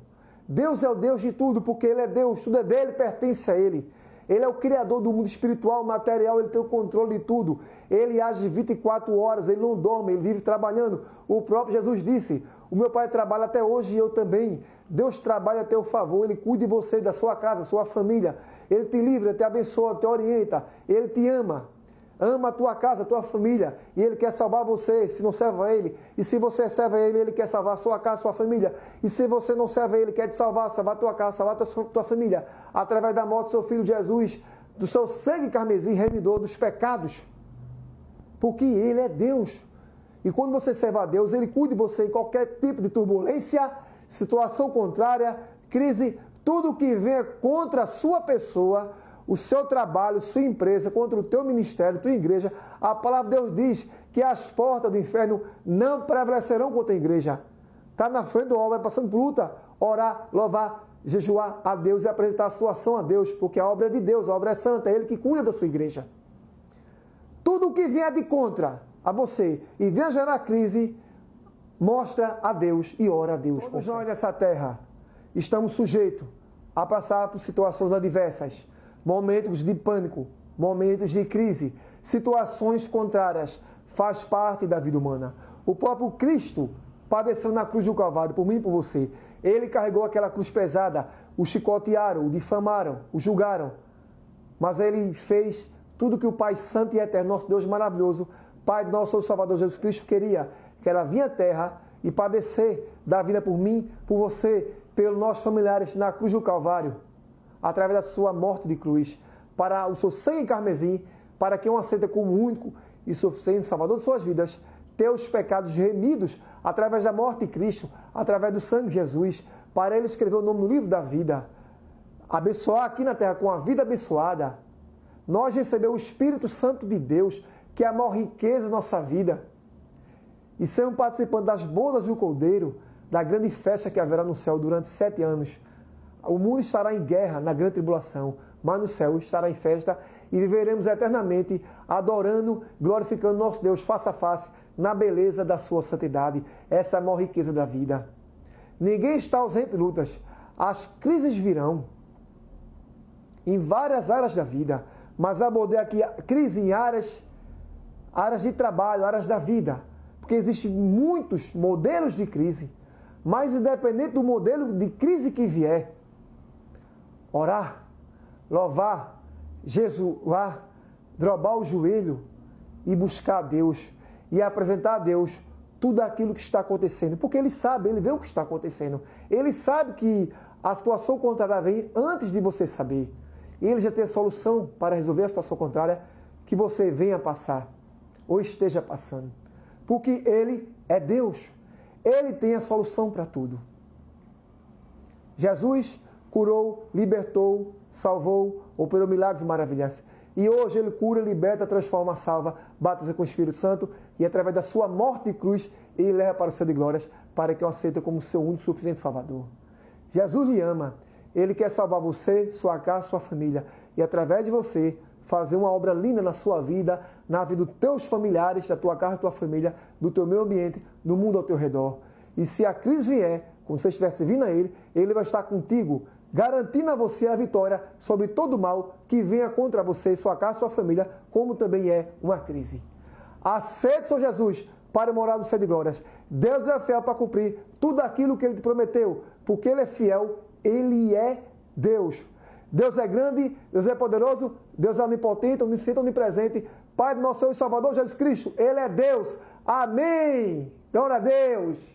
A: Deus é o Deus de tudo, porque Ele é Deus, tudo é dele, pertence a Ele. Ele é o Criador do mundo espiritual, material, Ele tem o controle de tudo. Ele age 24 horas, Ele não dorme, Ele vive trabalhando. O próprio Jesus disse, o meu Pai trabalha até hoje e eu também. Deus trabalha a teu favor, Ele cuida de você, da sua casa, da sua família. Ele te livra, Ele te abençoa, te orienta, Ele te ama. Ama a tua casa, a tua família, e Ele quer salvar você, se não serve a Ele. E se você serve a Ele, Ele quer salvar a sua casa, a sua família. E se você não serve a Ele, quer te salvar a tua casa, salvar a tua família, através da morte do seu Filho Jesus, do seu sangue carmesim, remidor dos pecados. Porque Ele é Deus. E quando você serve a Deus, Ele cuida de você em qualquer tipo de turbulência, situação contrária, crise, tudo que venha contra a sua pessoa, o seu trabalho, sua empresa, contra o teu ministério, tua igreja. A palavra de Deus diz que as portas do inferno não prevalecerão contra a igreja. Está na frente da obra, passando por luta, orar, louvar, jejuar a Deus e apresentar a sua ação a Deus, porque a obra é de Deus, a obra é santa, é Ele que cuida da sua igreja. Tudo o que vier de contra a você e venha gerar crise, mostra a Deus e ora a Deus. Todos nós nessa terra estamos sujeitos a passar por situações adversas, momentos de pânico, momentos de crise, situações contrárias, faz parte da vida humana. O próprio Cristo padeceu na cruz do Calvário, por mim e por você. Ele carregou aquela cruz pesada, o chicotearam, o difamaram, o julgaram. Mas Ele fez tudo que o Pai Santo e Eterno, nosso Deus maravilhoso, Pai, nosso Senhor Salvador Jesus Cristo queria que ela vinha à terra e padecer da vida por mim, por você, pelos nossos familiares na cruz do Calvário, através da sua morte de cruz, para o seu sangue carmesim, para que eu aceite como único e suficiente Salvador de suas vidas, ter os pecados remidos através da morte de Cristo, através do sangue de Jesus, para Ele escrever o nome no livro da vida, abençoar aqui na terra com a vida abençoada. Nós recebemos o Espírito Santo de Deus, que é a maior riqueza da nossa vida, e sermos participantes das bodas do Cordeiro, da grande festa que haverá no céu durante 7 anos. O mundo estará em guerra, na grande tribulação, mas no céu estará em festa e viveremos eternamente adorando, glorificando nosso Deus face a face, na beleza da sua santidade. Essa é a maior riqueza da vida. Ninguém está ausente de lutas. As crises virão em várias áreas da vida, mas abordei aqui a crise em áreas de trabalho, áreas da vida, porque existem muitos modelos de crise, mas independente do modelo de crise que vier, orar, louvar, jejuar, dobrar o joelho e buscar a Deus e apresentar a Deus tudo aquilo que está acontecendo, porque Ele sabe, Ele vê o que está acontecendo, Ele sabe que a situação contrária vem antes de você saber, Ele já tem a solução para resolver a situação contrária que você venha passar ou esteja passando, porque Ele é Deus, Ele tem a solução para tudo. Jesus curou, libertou, salvou, operou milagres maravilhosos. E hoje Ele cura, liberta, transforma, salva, batiza com o Espírito Santo e através da sua morte de cruz, Ele leva para o céu de glórias para que eu aceite como seu único e suficiente Salvador. Jesus lhe ama. Ele quer salvar você, sua casa, sua família e através de você fazer uma obra linda na sua vida, na vida dos teus familiares, da tua casa, da tua família, do teu meio ambiente, do mundo ao teu redor. E se a crise vier, como se estivesse vindo a Ele, Ele vai estar contigo, garantindo a você a vitória sobre todo o mal que venha contra você, sua casa, sua família, como também é uma crise. Aceite o Senhor Jesus para morar no céu de glórias. Deus é fiel para cumprir tudo aquilo que Ele te prometeu, porque Ele é fiel, Ele é Deus. Deus é grande, Deus é poderoso, Deus é onipotente, onisciente, onipresente. Pai do nosso Senhor e Salvador Jesus Cristo, Ele é Deus. Amém. Glória a Deus.